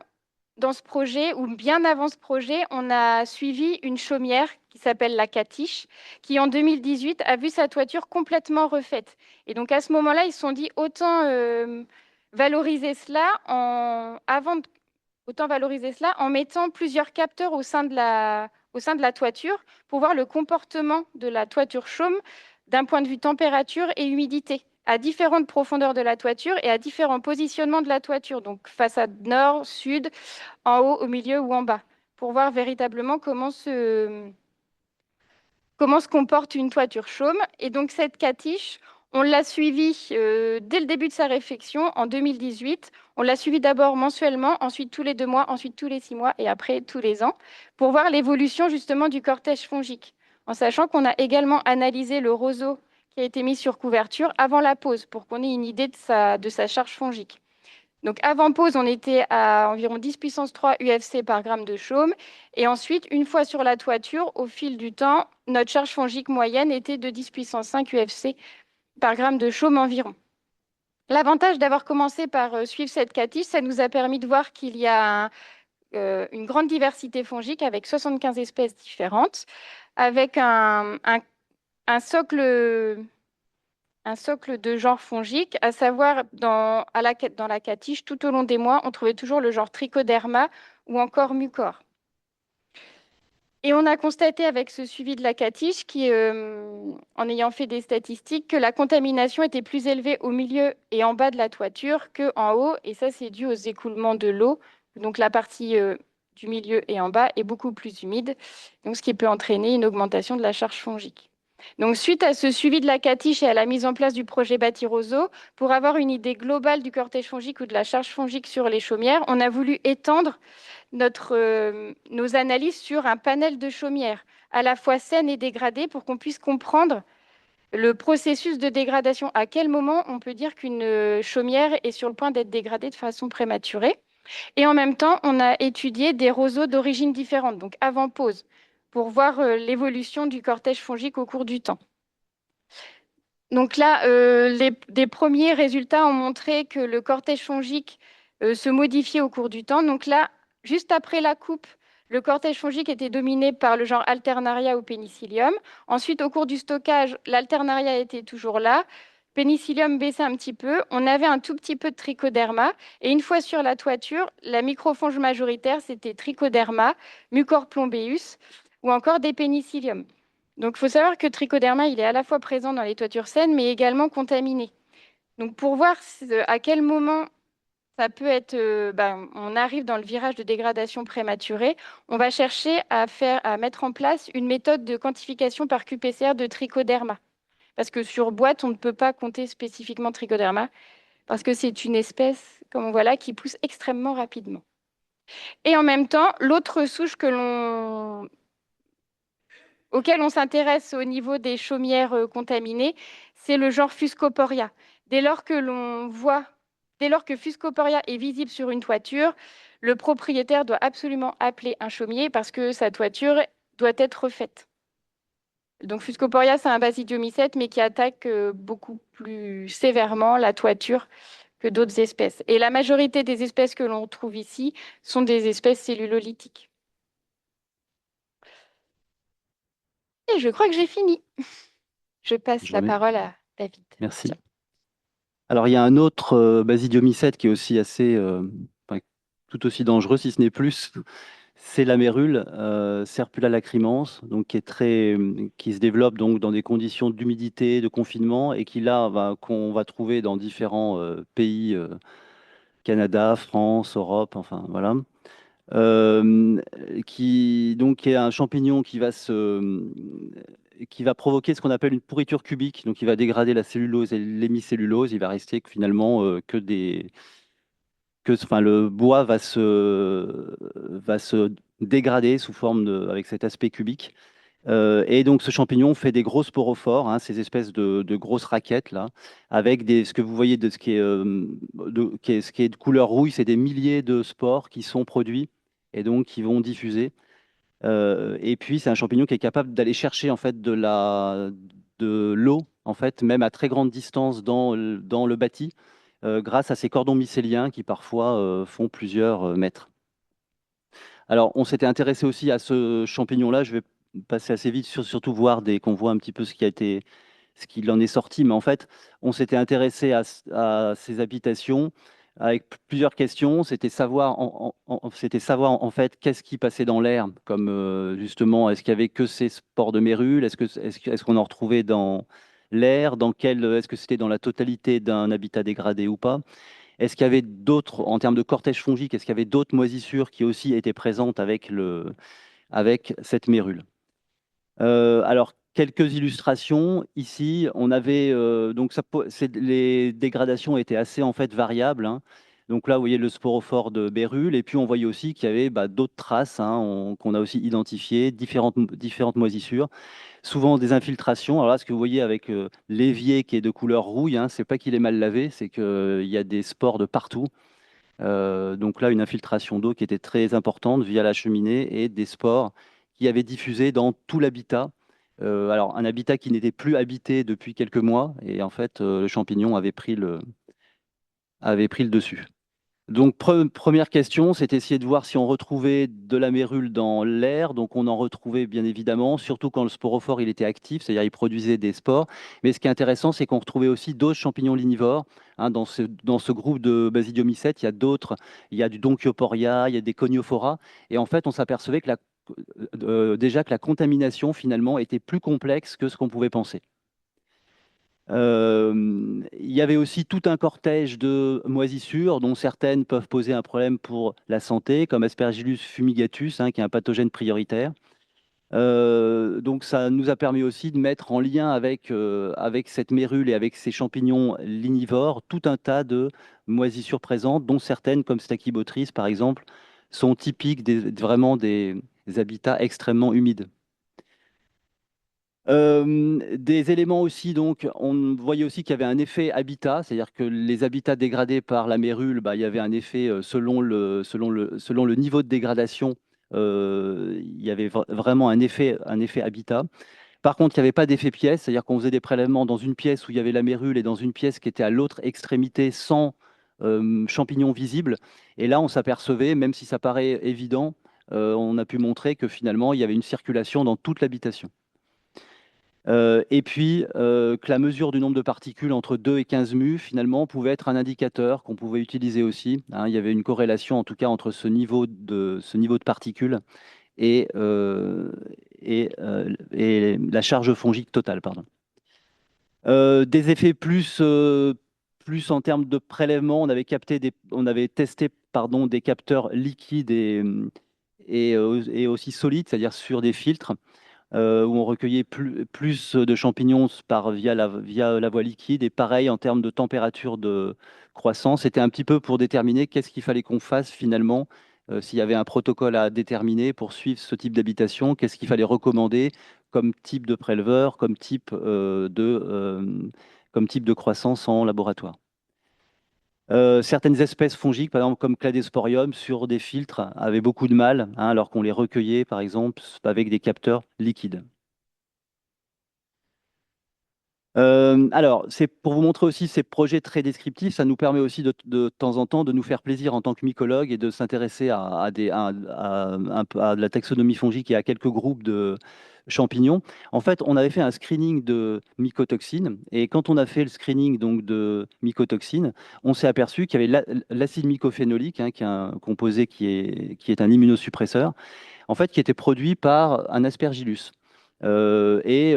dans ce projet, ou bien avant ce projet, on a suivi une chaumière qui s'appelle la Catiche, qui en 2018 a vu sa toiture complètement refaite. Et donc à ce moment-là, ils se sont dit autant valoriser cela autant valoriser cela en mettant plusieurs capteurs au sein de la toiture pour voir le comportement de la toiture chaume d'un point de vue température et humidité à différentes profondeurs de la toiture et à différents positionnements de la toiture, donc façade nord, sud, en haut, au milieu ou en bas, pour voir véritablement comment se comporte une toiture chaume. Et donc cette catiche, on l'a suivie dès le début de sa réflexion en 2018. On l'a suivie d'abord mensuellement, ensuite tous les 2 mois, ensuite tous les 6 mois et après tous les ans, pour voir l'évolution justement du cortège fongique, en sachant qu'on a également analysé le roseau qui a été mis sur couverture avant la pose, pour qu'on ait une idée de sa charge fongique. Donc avant pause, on était à environ 10 puissance 3 UFC par gramme de chaume. Et ensuite, une fois sur la toiture, au fil du temps, notre charge fongique moyenne était de 10 puissance 5 UFC par gramme de chaume environ. L'avantage d'avoir commencé par suivre cette catiche, ça nous a permis de voir qu'il y a une grande diversité fongique avec 75 espèces différentes, avec un socle de genre fongique, à savoir dans la catiche, tout au long des mois, on trouvait toujours le genre Trichoderma ou encore Mucor. Et on a constaté avec ce suivi de la catiche, en ayant fait des statistiques, que la contamination était plus élevée au milieu et en bas de la toiture qu'en haut, et ça c'est dû aux écoulements de l'eau. Donc la partie du milieu et en bas est beaucoup plus humide, donc ce qui peut entraîner une augmentation de la charge fongique. Donc, suite à ce suivi de la catiche et à la mise en place du projet Bâti Roseau, pour avoir une idée globale du cortège fongique ou de la charge fongique sur les chaumières, on a voulu étendre nos analyses sur un panel de chaumières, à la fois saines et dégradées, pour qu'on puisse comprendre le processus de dégradation. À quel moment on peut dire qu'une chaumière est sur le point d'être dégradée de façon prématurée? Et en même temps, on a étudié des roseaux d'origines différentes, donc avant pause, pour voir l'évolution du cortège fongique au cours du temps. Donc là, des premiers résultats ont montré que le cortège fongique se modifiait au cours du temps. Donc là, juste après la coupe, le cortège fongique était dominé par le genre Alternaria ou Penicillium. Ensuite, au cours du stockage, l'Alternaria était toujours là. Penicillium baissait un petit peu. On avait un tout petit peu de Trichoderma. Et une fois sur la toiture, la microfonge majoritaire, c'était Trichoderma, Mucor plombeus ou encore des Penicillium. Donc, il faut savoir que Trichoderma, il est à la fois présent dans les toitures saines, mais également contaminé. Donc, pour voir à quel moment ça peut être, on arrive dans le virage de dégradation prématurée, on va chercher à mettre en place une méthode de quantification par QPCR de Trichoderma. Parce que sur boîte, on ne peut pas compter spécifiquement Trichoderma, parce que c'est une espèce, comme on voit là, qui pousse extrêmement rapidement. Et en même temps, l'autre souche auquel on s'intéresse au niveau des chaumières contaminées, c'est le genre Fuscoporia. Dès lors que Fuscoporia est visible sur une toiture, le propriétaire doit absolument appeler un chaumier parce que sa toiture doit être refaite. Donc Fuscoporia, c'est un basidiomycète, mais qui attaque beaucoup plus sévèrement la toiture que d'autres espèces. Et la majorité des espèces que l'on trouve ici sont des espèces cellulolytiques. Et je crois que j'ai fini. Je passe la parole à David. Merci. Alors, il y a un autre basidiomycète qui est aussi assez, tout aussi dangereux, si ce n'est plus. c'est la mérule Serpula lacrimans, donc qui se développe donc dans des conditions d'humidité, de confinement, et qu'on va trouver dans différents pays, Canada, France, Europe, enfin voilà. Euh, qui est un champignon qui va provoquer ce qu'on appelle une pourriture cubique, donc il va dégrader la cellulose et l'hémicellulose. Il va rester que finalement enfin, le bois va se dégrader sous forme avec cet aspect cubique. Et donc ce champignon fait des gros sporophores, hein, ces espèces de grosses raquettes là, avec ce que vous voyez de ce qui est de couleur rouille, c'est des milliers de spores qui sont produits et donc qui vont diffuser. Et puis c'est un champignon qui est capable d'aller chercher en fait de l'eau en fait même à très grande distance dans le bâti grâce à ces cordons mycéliens qui parfois font plusieurs mètres. Alors, on s'était intéressé aussi à ce champignon-là. Je vais passer assez vite, surtout voir dès qu'on voit un petit peu ce qu'il en est sorti. Mais en fait, on s'était intéressé à ces habitations avec plusieurs questions. C'était savoir en fait qu'est-ce qui passait dans l'air, comme justement, est-ce qu'il y avait que ces spores de mérule? Est-ce qu'on en retrouvait dans l'air? Est-ce que c'était dans la totalité d'un habitat dégradé ou pas? Est-ce qu'il y avait d'autres, en termes de cortège fongique, est-ce qu'il y avait d'autres moisissures qui aussi étaient présentes avec cette mérule? Alors, quelques illustrations. Ici, on avait, les dégradations étaient assez en fait variables, hein. Donc là, vous voyez le sporophore de Bérulle, et puis on voyait aussi qu'il y avait d'autres traces, hein, qu'on a aussi identifiées, différentes moisissures, souvent des infiltrations. Alors là, ce que vous voyez avec l'évier qui est de couleur rouille, hein, c'est pas qu'il est mal lavé, c'est qu'il y a des spores de partout. Donc là, une infiltration d'eau qui était très importante via la cheminée et des spores qui avaient diffusé dans tout l'habitat. Alors, un habitat qui n'était plus habité depuis quelques mois, et en fait, le champignon avait pris le dessus. Donc, première question, c'est essayer de voir si on retrouvait de la mérule dans l'air. Donc, on en retrouvait bien évidemment, surtout quand le sporophore il était actif, c'est-à-dire il produisait des spores. Mais ce qui est intéressant, c'est qu'on retrouvait aussi d'autres champignons linivores. Hein, dans ce groupe de Basidiomycètes, il y a du Donchioporia, il y a des Coniophora. Et en fait, on s'apercevait déjà que la contamination, finalement, était plus complexe que ce qu'on pouvait penser. Il y avait aussi tout un cortège de moisissures, dont certaines peuvent poser un problème pour la santé, comme Aspergillus fumigatus, hein, qui est un pathogène prioritaire. Donc ça nous a permis aussi de mettre en lien avec cette mérule et avec ces champignons linivores tout un tas de moisissures présentes, dont certaines, comme Stachybotrys par exemple, sont typiques vraiment des habitats extrêmement humides. Des éléments aussi, donc, on voyait aussi qu'il y avait un effet habitat, c'est-à-dire que les habitats dégradés par la mérule, il y avait un effet selon le niveau de dégradation, il y avait vraiment un effet habitat. Par contre, il n'y avait pas d'effet pièce, c'est-à-dire qu'on faisait des prélèvements dans une pièce où il y avait la mérule et dans une pièce qui était à l'autre extrémité sans champignons visibles. Et là, on s'apercevait, même si ça paraît évident, on a pu montrer que finalement, il y avait une circulation dans toute l'habitation. Et puis, que la mesure du nombre de particules entre 2 et 15 mu, finalement, pouvait être un indicateur qu'on pouvait utiliser aussi, hein. Il y avait une corrélation, en tout cas, entre ce niveau de particules et, et la charge fongique totale. Pardon. Des effets plus en termes de prélèvement, on avait testé des capteurs liquides et aussi solides, c'est-à-dire sur des filtres où on recueillait plus de champignons via la voie liquide. Et pareil, en termes de température de croissance, c'était un petit peu pour déterminer qu'est-ce qu'il fallait qu'on fasse finalement, s'il y avait un protocole à déterminer pour suivre ce type d'habitation, qu'est-ce qu'il fallait recommander comme type de préleveur, comme type de croissance en laboratoire. Certaines espèces fongiques, par exemple comme Cladosporium, sur des filtres, avaient beaucoup de mal, hein, alors qu'on les recueillait, par exemple, avec des capteurs liquides. Alors, c'est pour vous montrer aussi ces projets très descriptifs, ça nous permet aussi de temps en temps de nous faire plaisir en tant que mycologue et de s'intéresser à la taxonomie fongique et à quelques groupes de champignons. En fait, on avait fait un screening de mycotoxines et quand on a fait le screening donc de mycotoxines, on s'est aperçu qu'il y avait l'acide mycophénolique, hein, qui est un composé qui est un immunosuppresseur, en fait, qui était produit par un aspergillus. Qui est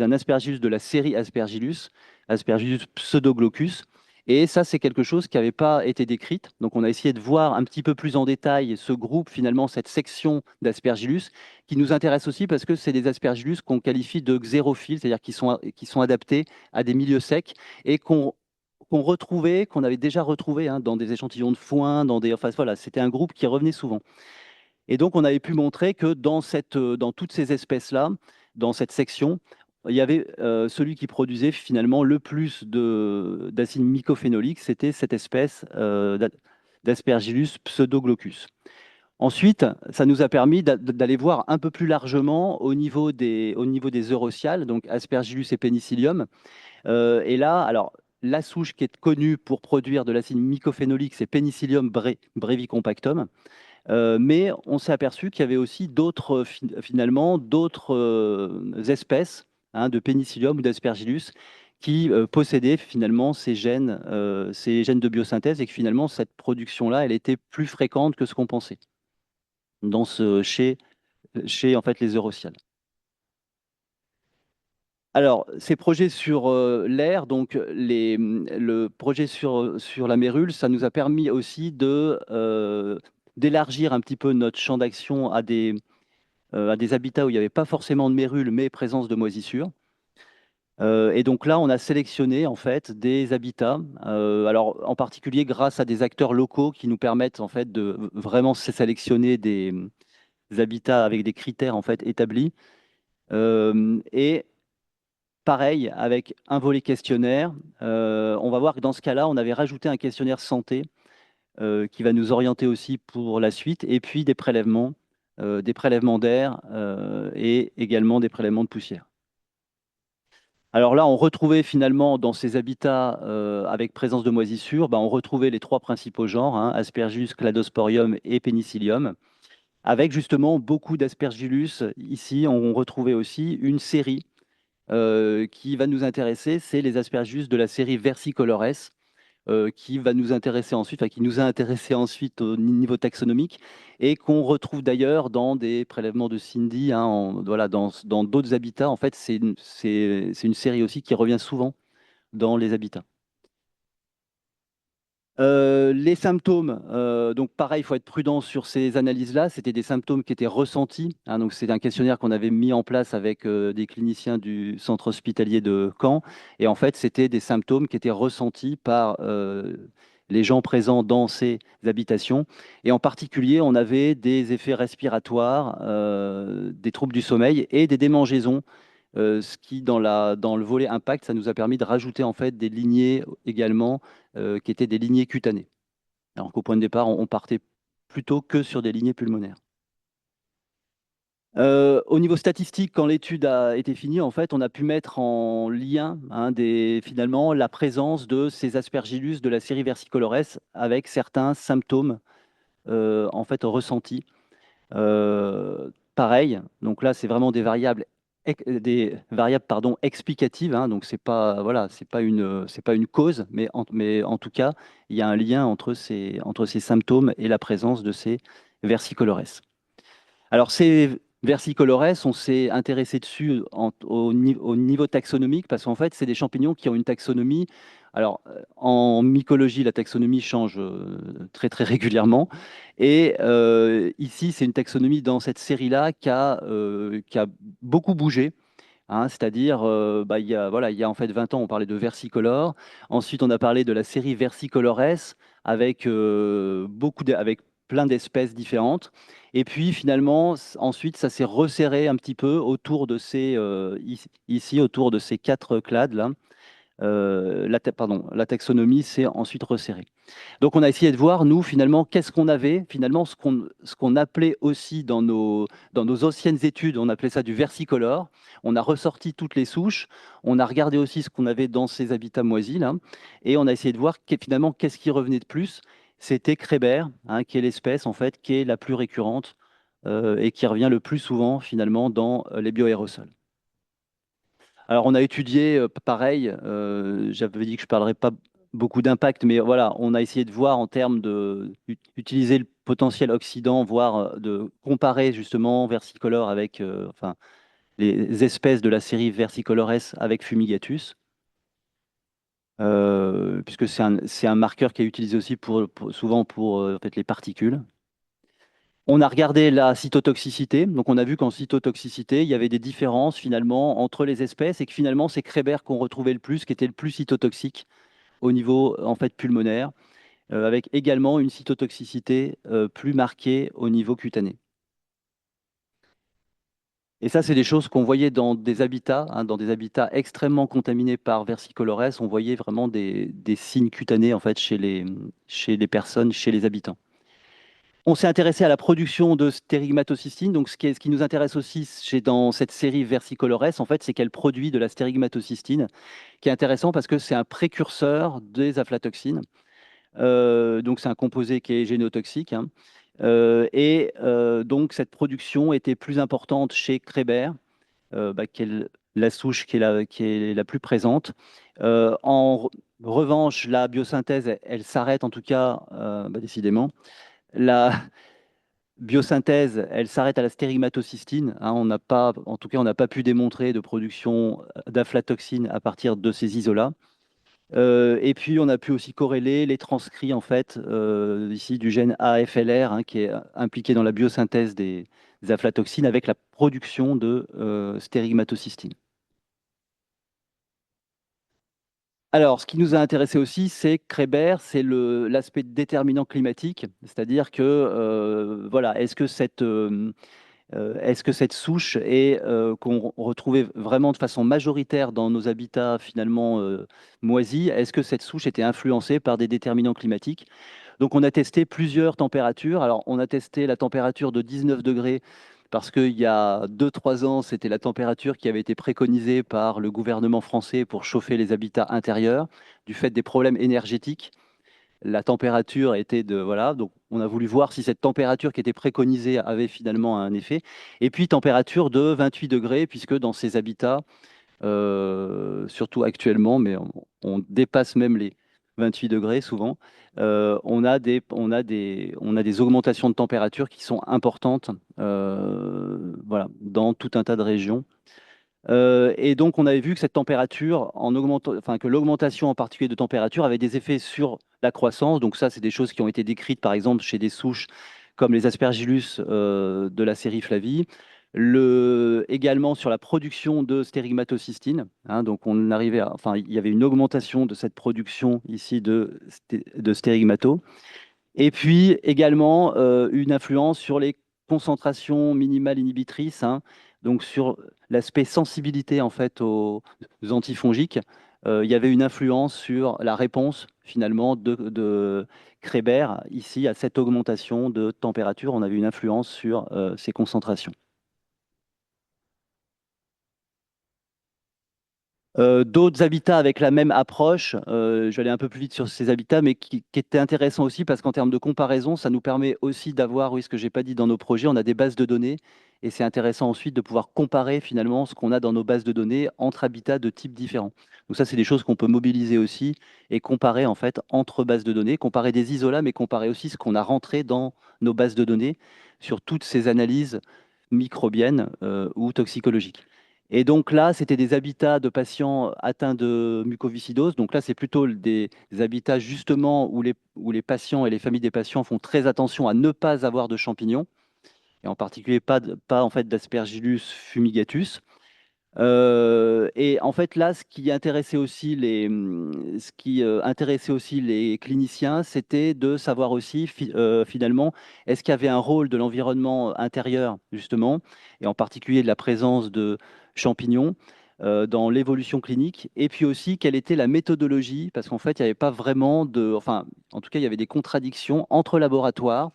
un aspergillus de la série Aspergillus, Aspergillus pseudoglocus. Et ça, c'est quelque chose qui n'avait pas été décrite. Donc, on a essayé de voir un petit peu plus en détail ce groupe, finalement, cette section d'Aspergillus, qui nous intéresse aussi parce que c'est des Aspergillus qu'on qualifie de xérophiles, c'est-à-dire qui sont adaptés à des milieux secs et qu'on avait déjà retrouvé, hein, dans des échantillons de foin, enfin voilà, c'était un groupe qui revenait souvent. Et donc, on avait pu montrer que dans toutes ces espèces-là, dans cette section, il y avait celui qui produisait finalement le plus d'acide mycophénolique, c'était cette espèce d'Aspergillus pseudoglocus. Ensuite, ça nous a permis d'aller voir un peu plus largement au niveau des eurociales, donc Aspergillus et Penicillium. Et là, alors, la souche qui est connue pour produire de l'acide mycophénolique, c'est Penicillium brevicompactum. Mais on s'est aperçu qu'il y avait aussi finalement d'autres espèces, hein, de Penicillium ou d'Aspergillus qui possédaient finalement ces gènes de biosynthèse et que finalement cette production-là, elle était plus fréquente que ce qu'on pensait chez en fait les eurociales. Alors, ces projets sur l'air, donc le projet sur la mérule, ça nous a permis aussi d'élargir un petit peu notre champ d'action à des habitats où il n'y avait pas forcément de mérule, mais présence de moisissures. Et donc là, on a sélectionné en fait des habitats, alors en particulier grâce à des acteurs locaux qui nous permettent en fait de vraiment sélectionner des habitats avec des critères en fait établis. Et pareil, avec un volet questionnaire, on va voir que dans ce cas-là, on avait rajouté un questionnaire santé qui va nous orienter aussi pour la suite, et puis des prélèvements d'air et également des prélèvements de poussière. Alors là, on retrouvait finalement dans ces habitats avec présence de moisissures, on retrouvait les trois principaux genres, hein, Aspergillus, Cladosporium et Penicillium, avec justement beaucoup d'Aspergillus. Ici, on retrouvait aussi une série qui va nous intéresser, c'est les Aspergillus de la série Versicolores, qui va nous intéresser ensuite, enfin, qui nous a intéressé ensuite au niveau taxonomique et qu'on retrouve d'ailleurs dans des prélèvements de Cindy, hein, voilà, dans d'autres habitats. En fait, c'est une série aussi qui revient souvent dans les habitats. Les symptômes, donc pareil, il faut être prudent sur ces analyses-là. C'était des symptômes qui étaient ressentis, hein, donc c'est un questionnaire qu'on avait mis en place avec des cliniciens du centre hospitalier de Caen. Et en fait, c'était des symptômes qui étaient ressentis par les gens présents dans ces habitations. Et en particulier, on avait des effets respiratoires, des troubles du sommeil et des démangeaisons. Ce qui, dans le volet impact, ça nous a permis de rajouter en fait des lignées également qui étaient des lignées cutanées. Alors qu'au point de départ, on partait plutôt que sur des lignées pulmonaires. Au niveau statistique, quand l'étude a été finie, en fait, on a pu mettre en lien, hein, finalement la présence de ces aspergillus de la série versicolores avec certains symptômes en fait ressentis. Pareil, donc là, c'est vraiment des variables explicatives, hein, donc c'est pas une cause, mais en tout cas, il y a un lien entre ces symptômes et la présence de ces versicolores. Alors, ces versicolores, on s'est intéressé dessus au niveau taxonomique parce qu'en fait, c'est des champignons qui ont une taxonomie. Alors, en mycologie, la taxonomie change très, très régulièrement. Et ici, c'est une taxonomie dans cette série-là qui a beaucoup bougé. Hein, c'est-à-dire, il y a en fait 20 ans, on parlait de versicolore. Ensuite, on a parlé de la série versicolores avec, avec plein d'espèces différentes. Et puis, finalement, ensuite, ça s'est resserré un petit peu autour de ces, ici, autour de ces 4 clades-là, la taxonomie s'est ensuite resserrée. Donc, on a essayé de voir, nous, finalement, qu'est-ce qu'on avait, finalement, ce qu'on appelait aussi dans nos anciennes études, on appelait ça du versicolore. On a ressorti toutes les souches, on a regardé aussi ce qu'on avait dans ces habitats moisis, là, et on a essayé de voir finalement, qu'est-ce qui revenait de plus. C'était Krébert, hein, qui est l'espèce, en fait, qui est la plus récurrente et qui revient le plus souvent, finalement, dans les bioaérosols. Alors, on a étudié pareil, j'avais dit que je ne parlerais pas beaucoup d'impact, mais voilà, on a essayé de voir en termes d'utiliser le potentiel oxydant, voire de comparer justement versicolore avec enfin, les espèces de la série Versicolores avec Fumigatus, puisque c'est un marqueur qui est utilisé aussi souvent pour en fait, les particules. On a regardé la cytotoxicité, donc on a vu qu'en cytotoxicité, il y avait des différences finalement entre les espèces et que finalement c'est Krébert qu'on retrouvait le plus, qui était le plus cytotoxique au niveau en fait pulmonaire, avec également une cytotoxicité plus marquée au niveau cutané. Et ça, c'est des choses qu'on voyait dans des habitats, hein, dans des habitats extrêmement contaminés par versicolores. On voyait vraiment des signes cutanés en fait chez les personnes, chez les habitants. On s'est intéressé à la production de stérigmatocystine. Donc, ce qui nous intéresse aussi dans cette série versicolores, en fait, c'est qu'elle produit de la stérigmatocystine, qui est intéressant parce que c'est un précurseur des aflatoxines. Donc, c'est un composé qui est génotoxique, hein. Donc, cette production était plus importante chez Krébert, qui est la souche qui est la plus présente. En revanche, la biosynthèse, elle s'arrête en tout cas, décidément. La biosynthèse, elle s'arrête à la stérigmatocystine, hein. En tout cas, on n'a pas pu démontrer de production d'aflatoxine à partir de ces isolats. Et puis, on a pu aussi corréler les transcrits, en fait, ici du gène AFLR, hein, qui est impliqué dans la biosynthèse des aflatoxines avec la production de stérigmatocystine. Alors, ce qui nous a intéressé aussi, c'est Krébert, c'est l'aspect déterminant climatique, c'est-à-dire que, voilà, est-ce que cette souche qu'on retrouvait vraiment de façon majoritaire dans nos habitats finalement moisis, est-ce que cette souche était influencée par des déterminants climatiques? Donc, on a testé plusieurs températures. Alors, on a testé la température de 19 degrés parce qu'il y a 2-3 ans, c'était la température qui avait été préconisée par le gouvernement français pour chauffer les habitats intérieurs du fait des problèmes énergétiques. La température était voilà, donc on a voulu voir si cette température qui était préconisée avait finalement un effet. Et puis température de 28 degrés, puisque dans ces habitats, surtout actuellement, mais on dépasse même les 28 degrés souvent, on a des augmentations de température qui sont importantes, voilà, dans tout un tas de régions. Et donc, on avait vu que cette température, que l'augmentation en particulier de température avait des effets sur la croissance. Donc ça, c'est des choses qui ont été décrites, par exemple, chez des souches comme les Aspergillus de la série Flavie. Également sur la production de stérigmatocystine, hein, donc il y avait une augmentation de cette production ici de stérigmato. Et puis également une influence sur les concentrations minimales inhibitrices, hein, donc sur l'aspect sensibilité en fait aux antifongiques. Il y avait une influence sur la réponse finalement de Krébert ici à cette augmentation de température. On avait une influence sur ces concentrations. D'autres habitats avec la même approche, je vais aller un peu plus vite sur ces habitats, mais qui étaient intéressants aussi parce qu'en termes de comparaison, ça nous permet aussi d'avoir, oui, ce que je n'ai pas dit dans nos projets, on a des bases de données et c'est intéressant ensuite de pouvoir comparer finalement ce qu'on a dans nos bases de données entre habitats de types différents. Donc ça, c'est des choses qu'on peut mobiliser aussi et comparer en fait entre bases de données, comparer des isolats, mais comparer aussi ce qu'on a rentré dans nos bases de données sur toutes ces analyses microbiennes ou toxicologiques. Et donc là, c'était des habitats de patients atteints de mucoviscidose. Donc là, c'est plutôt des habitats justement où les patients et les familles des patients font très attention à ne pas avoir de champignons, et en particulier pas en fait d'Aspergillus fumigatus. Et en fait, là, ce qui intéressait aussi les cliniciens, c'était de savoir aussi finalement, est-ce qu'il y avait un rôle de l'environnement intérieur, justement, et en particulier de la présence de champignons, dans l'évolution clinique, et puis aussi quelle était la méthodologie, parce qu'en fait, il n'y avait pas vraiment enfin, en tout cas, il y avait des contradictions entre laboratoires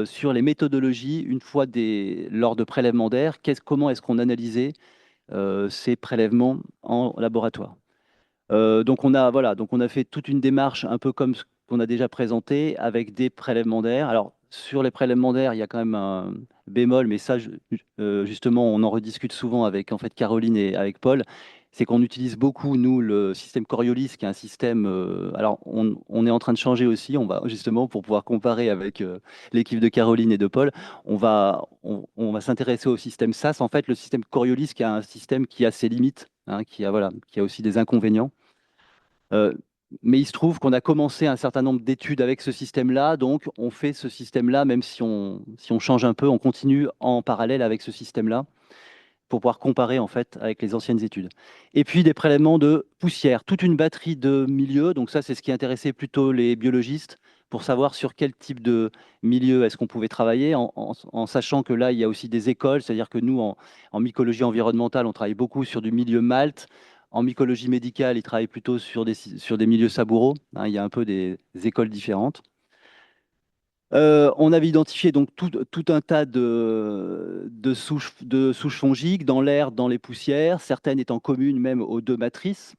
sur les méthodologies une fois lors de prélèvements d'air, comment est-ce qu'on analysait ces prélèvements en laboratoire. Donc on a fait toute une démarche un peu comme ce qu'on a déjà présenté avec des prélèvements d'air. Alors sur les prélèvements d'air, il y a quand même un bémol, mais ça justement on en rediscute souvent avec en fait Caroline et avec Paul. C'est qu'on utilise beaucoup nous le système Coriolis, qui est un système. Alors on est en train de changer aussi. On va justement pour pouvoir comparer avec l'équipe de Caroline et de Paul. On va s'intéresser au système SAS. En fait, le système Coriolis, qui a un système qui a ses limites, hein, qui a aussi des inconvénients. Euh, mais il se trouve qu'on a commencé un certain nombre d'études avec ce système-là, donc on fait ce système-là, même si on change un peu, on continue en parallèle avec ce système-là pour pouvoir comparer en fait avec les anciennes études. Et puis des prélèvements de poussière, toute une batterie de milieux, donc ça c'est ce qui intéressait plutôt les biologistes, pour savoir sur quel type de milieu est-ce qu'on pouvait travailler, en sachant que là il y a aussi des écoles, c'est-à-dire que nous en mycologie environnementale on travaille beaucoup sur du milieu malt. En mycologie médicale, ils travaillent plutôt sur des milieux sabouraux, hein, il y a un peu des écoles différentes. On avait identifié donc tout un tas de souches fongiques dans l'air, dans les poussières, certaines étant communes même aux deux matrices.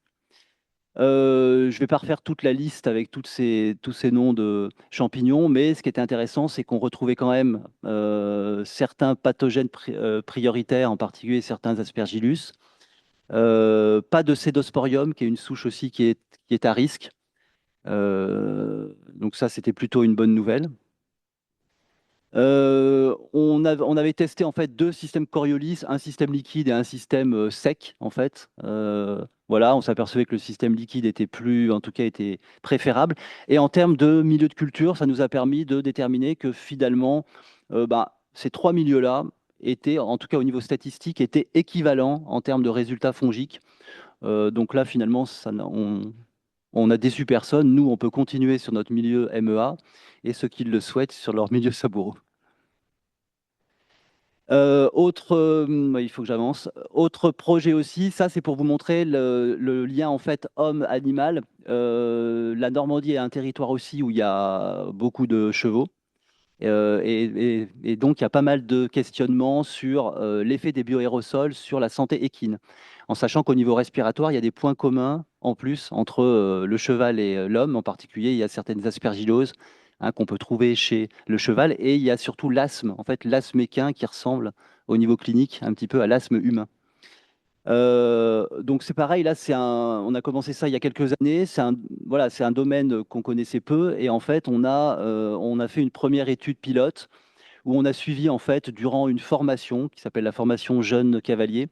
Je ne vais pas refaire toute la liste avec tous ces noms de champignons, mais ce qui était intéressant, c'est qu'on retrouvait quand même certains pathogènes prioritaires, en particulier certains aspergillus. Pas de Cédosporium, qui est une souche aussi qui est à risque. Donc ça, c'était plutôt une bonne nouvelle. On avait testé en fait deux systèmes Coriolis, un système liquide et un système sec en fait. Voilà, on s'apercevait que le système liquide en tout cas était préférable. Et en termes de milieu de culture, ça nous a permis de déterminer que finalement, ces trois milieux-là étaient, en tout cas au niveau statistique, étaient équivalents en termes de résultats fongiques. Donc là, finalement, on a déçu personne. Nous, on peut continuer sur notre milieu MEA et ceux qui le souhaitent sur leur milieu saboureux. Il faut que j'avance. Autre projet aussi, ça c'est pour vous montrer le lien en fait homme-animal. La Normandie est un territoire aussi où il y a beaucoup de chevaux. Et donc il y a pas mal de questionnements sur l'effet des bioaérosols sur la santé équine. En sachant qu'au niveau respiratoire, il y a des points communs en plus entre le cheval et l'homme. En particulier, il y a certaines aspergilloses, hein, qu'on peut trouver chez le cheval. Et il y a surtout l'asthme, en fait, l'asthme équin qui ressemble au niveau clinique un petit peu à l'asthme humain. Donc c'est pareil, là, on a commencé ça il y a quelques années. Voilà, c'est un domaine qu'on connaissait peu. Et en fait, on a fait une première étude pilote où on a suivi, en fait, durant une formation qui s'appelle la formation Jeunes Cavaliers,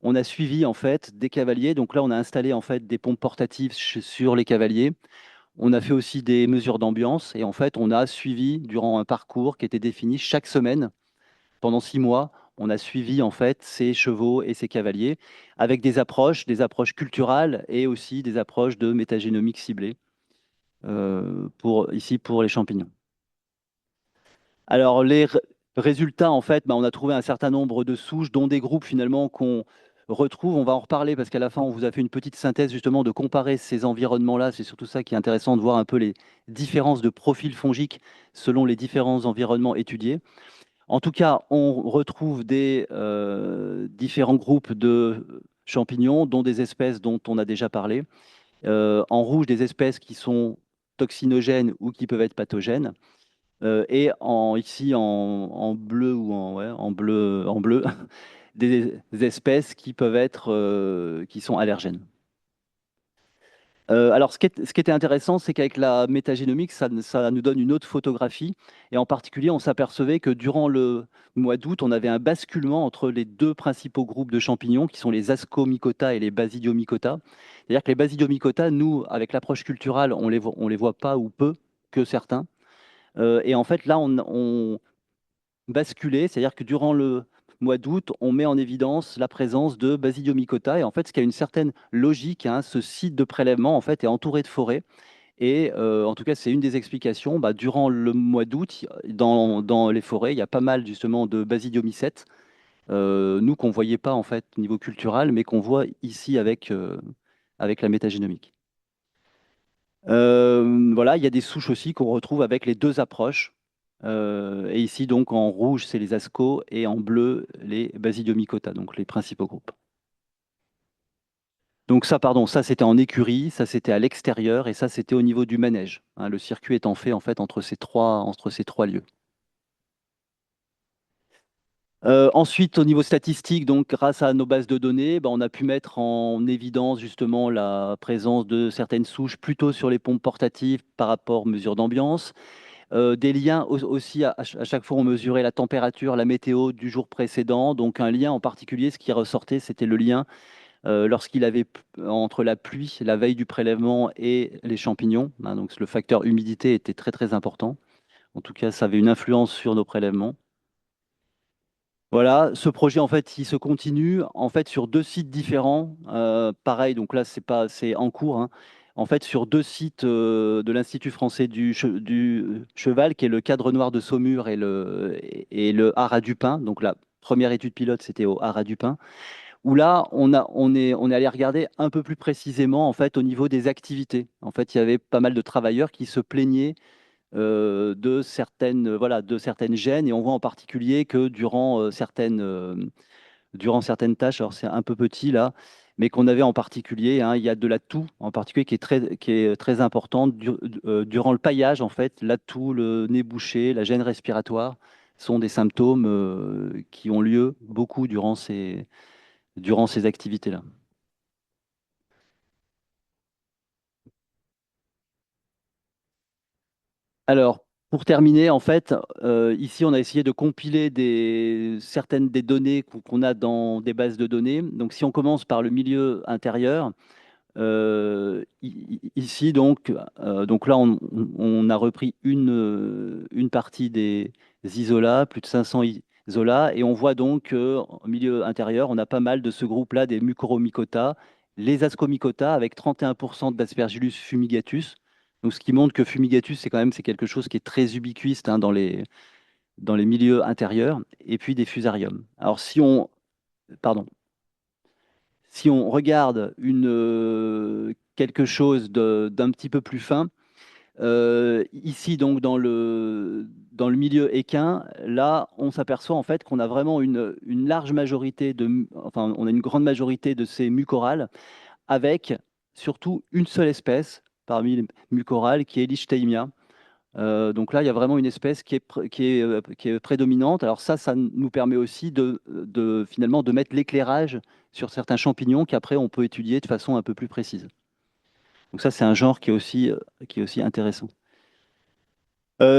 on a suivi en fait des cavaliers. Donc là, on a installé en fait des pompes portatives sur les cavaliers. On a fait aussi des mesures d'ambiance et en fait, on a suivi durant un parcours qui était défini chaque semaine pendant 6 mois. On a suivi en fait ces chevaux et ces cavaliers avec des approches culturelles et aussi des approches de métagénomique ciblée pour les champignons. Alors les résultats, en fait, on a trouvé un certain nombre de souches, dont des groupes finalement qu'on retrouve. On va en reparler parce qu'à la fin, on vous a fait une petite synthèse justement de comparer ces environnements-là. C'est surtout ça qui est intéressant, de voir un peu les différences de profil fongique selon les différents environnements étudiés. En tout cas, on retrouve des différents groupes de champignons, dont des espèces dont on a déjà parlé. En rouge, des espèces qui sont toxinogènes ou qui peuvent être pathogènes. Et ici en bleu ou en bleu, des espèces qui peuvent être qui sont allergènes. Alors, ce qui était intéressant, c'est qu'avec la métagénomique, ça nous donne une autre photographie. Et en particulier, on s'apercevait que durant le mois d'août, on avait un basculement entre les deux principaux groupes de champignons, qui sont les Ascomycota et les Basidiomycota. C'est-à-dire que les Basidiomycota, nous, avec l'approche culturelle, on les voit pas ou peu, que certains. Et en fait, là, on basculait, c'est-à-dire que durant le mois d'août, on met en évidence la présence de Basidiomycota. Et en fait, ce qui a une certaine logique, hein, ce site de prélèvement en fait, est entouré de forêts. Et en tout cas, c'est une des explications. Durant le mois d'août, dans les forêts, il y a pas mal justement de basidiomycètes. nous qu'on ne voyait pas en fait au niveau culturel, mais qu'on voit ici avec la métagénomique. Voilà, il y a des souches aussi qu'on retrouve avec les deux approches. Et ici, donc, en rouge, c'est les ASCO et en bleu, les Basidiomycota, donc les principaux groupes. Donc ça, pardon, ça c'était en écurie, ça c'était à l'extérieur et ça c'était au niveau du manège, hein, le circuit étant fait en fait entre ces trois lieux. Ensuite, au niveau statistique, donc grâce à nos bases de données, on a pu mettre en évidence justement la présence de certaines souches plutôt sur les pompes portatives par rapport aux mesures d'ambiance. Des liens aussi, à chaque fois on mesurait la température, la météo du jour précédent. Donc un lien en particulier, ce qui ressortait, c'était le lien lorsqu'il avait entre la pluie, la veille du prélèvement et les champignons. Hein, donc le facteur humidité était très très important. En tout cas, ça avait une influence sur nos prélèvements. Voilà, ce projet en fait, il se continue en fait sur deux sites différents. Pareil, donc là c'est en cours. Hein. En fait, sur deux sites de l'Institut français du cheval, qui est le Cadre Noir de Saumur et le Haras du Pin. Donc la première étude pilote, c'était au Haras du Pin, où là on est allé regarder un peu plus précisément en fait au niveau des activités. En fait, il y avait pas mal de travailleurs qui se plaignaient voilà, de certaines gènes. Et on voit en particulier que durant certaines tâches, alors c'est un peu petit là, mais qu'on avait en particulier, hein, il y a de la toux en particulier qui est très importante. Durant le paillage, en fait, la toux, le nez bouché, la gêne respiratoire sont des symptômes qui ont lieu beaucoup durant ces activités-là. Alors, pour terminer, en fait, ici, on a essayé de compiler certaines des données qu'on a dans des bases de données. Donc, si on commence par le milieu intérieur, ici, donc là, on a repris une partie des isolats, plus de 500 isolats, et on voit donc qu'au milieu intérieur, on a pas mal de ce groupe-là, des Mucoromycota, les Ascomycota, avec 31% d'Aspergillus fumigatus. Donc, ce qui montre que fumigatus, c'est quelque chose qui est très ubiquiste hein, dans les milieux intérieurs, et puis des fusariums. Alors, pardon, si on regarde quelque chose d'un petit peu plus fin, ici donc dans le milieu équin, là on s'aperçoit en fait qu'on a vraiment une large majorité enfin on a une grande majorité de ces mucorales avec surtout une seule espèce parmi les mucorales qui est l'Ichthyeimia. Donc là, il y a vraiment une espèce qui est prédominante. Alors ça nous permet aussi finalement de mettre l'éclairage sur certains champignons qu'après on peut étudier de façon un peu plus précise. Donc ça, c'est un genre qui est aussi intéressant.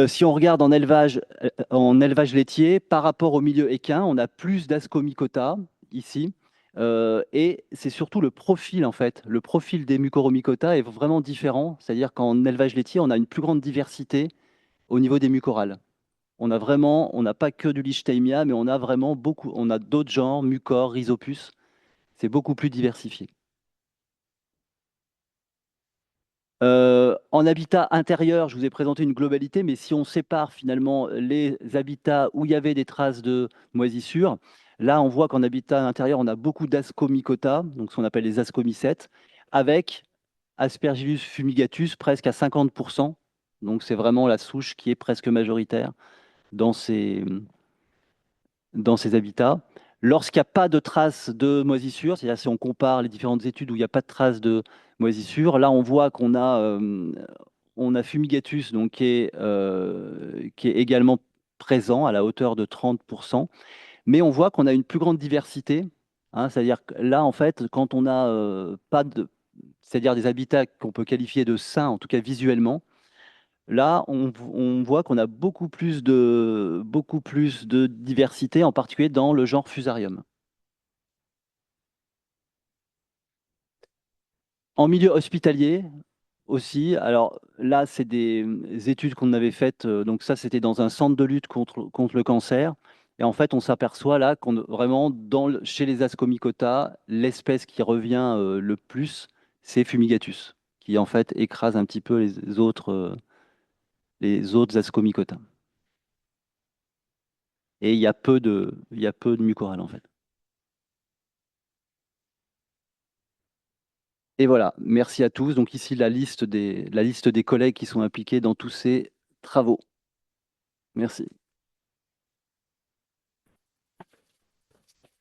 Si on regarde en élevage laitier, par rapport au milieu équin, on a plus d'Ascomycota ici. Et c'est surtout le profil, en fait. Le profil des Mucoromycota est vraiment différent. C'est-à-dire qu'en élevage laitier, on a une plus grande diversité au niveau des mucorales. On n'a pas que du Lichtheimia, mais on a vraiment on a d'autres genres, Mucor, Rhizopus. C'est beaucoup plus diversifié. En habitat intérieur, je vous ai présenté une globalité, mais si on sépare finalement les habitats où il y avait des traces de moisissure, là on voit qu'en habitat intérieur, on a beaucoup d'Ascomycota, donc ce qu'on appelle les ascomycètes, avec Aspergillus fumigatus presque à 50%. Donc c'est vraiment la souche qui est presque majoritaire dans ces habitats. Lorsqu'il n'y a pas de traces de moisissure, c'est-à-dire si on compare les différentes études où il n'y a pas de traces de moisissure, là on voit on a Fumigatus donc, qui est également présent à la hauteur de 30%, mais on voit qu'on a une plus grande diversité. Hein, c'est-à-dire que là, en fait, quand on a pas de, c'est-à-dire des habitats qu'on peut qualifier de sains, en tout cas visuellement, là, on voit qu'on a beaucoup plus de diversité, en particulier dans le genre Fusarium. En milieu hospitalier aussi, alors là, c'est des études qu'on avait faites, donc ça, c'était dans un centre de lutte contre le cancer. Et en fait, on s'aperçoit là qu'on vraiment, chez les Ascomycota, l'espèce qui revient le plus, c'est Fumigatus, qui en fait écrase un petit peu les autres Ascomycota. et il y a peu de mucorales en fait. Et voilà, merci à tous. Donc ici la liste des collègues qui sont impliqués dans tous ces travaux. Merci.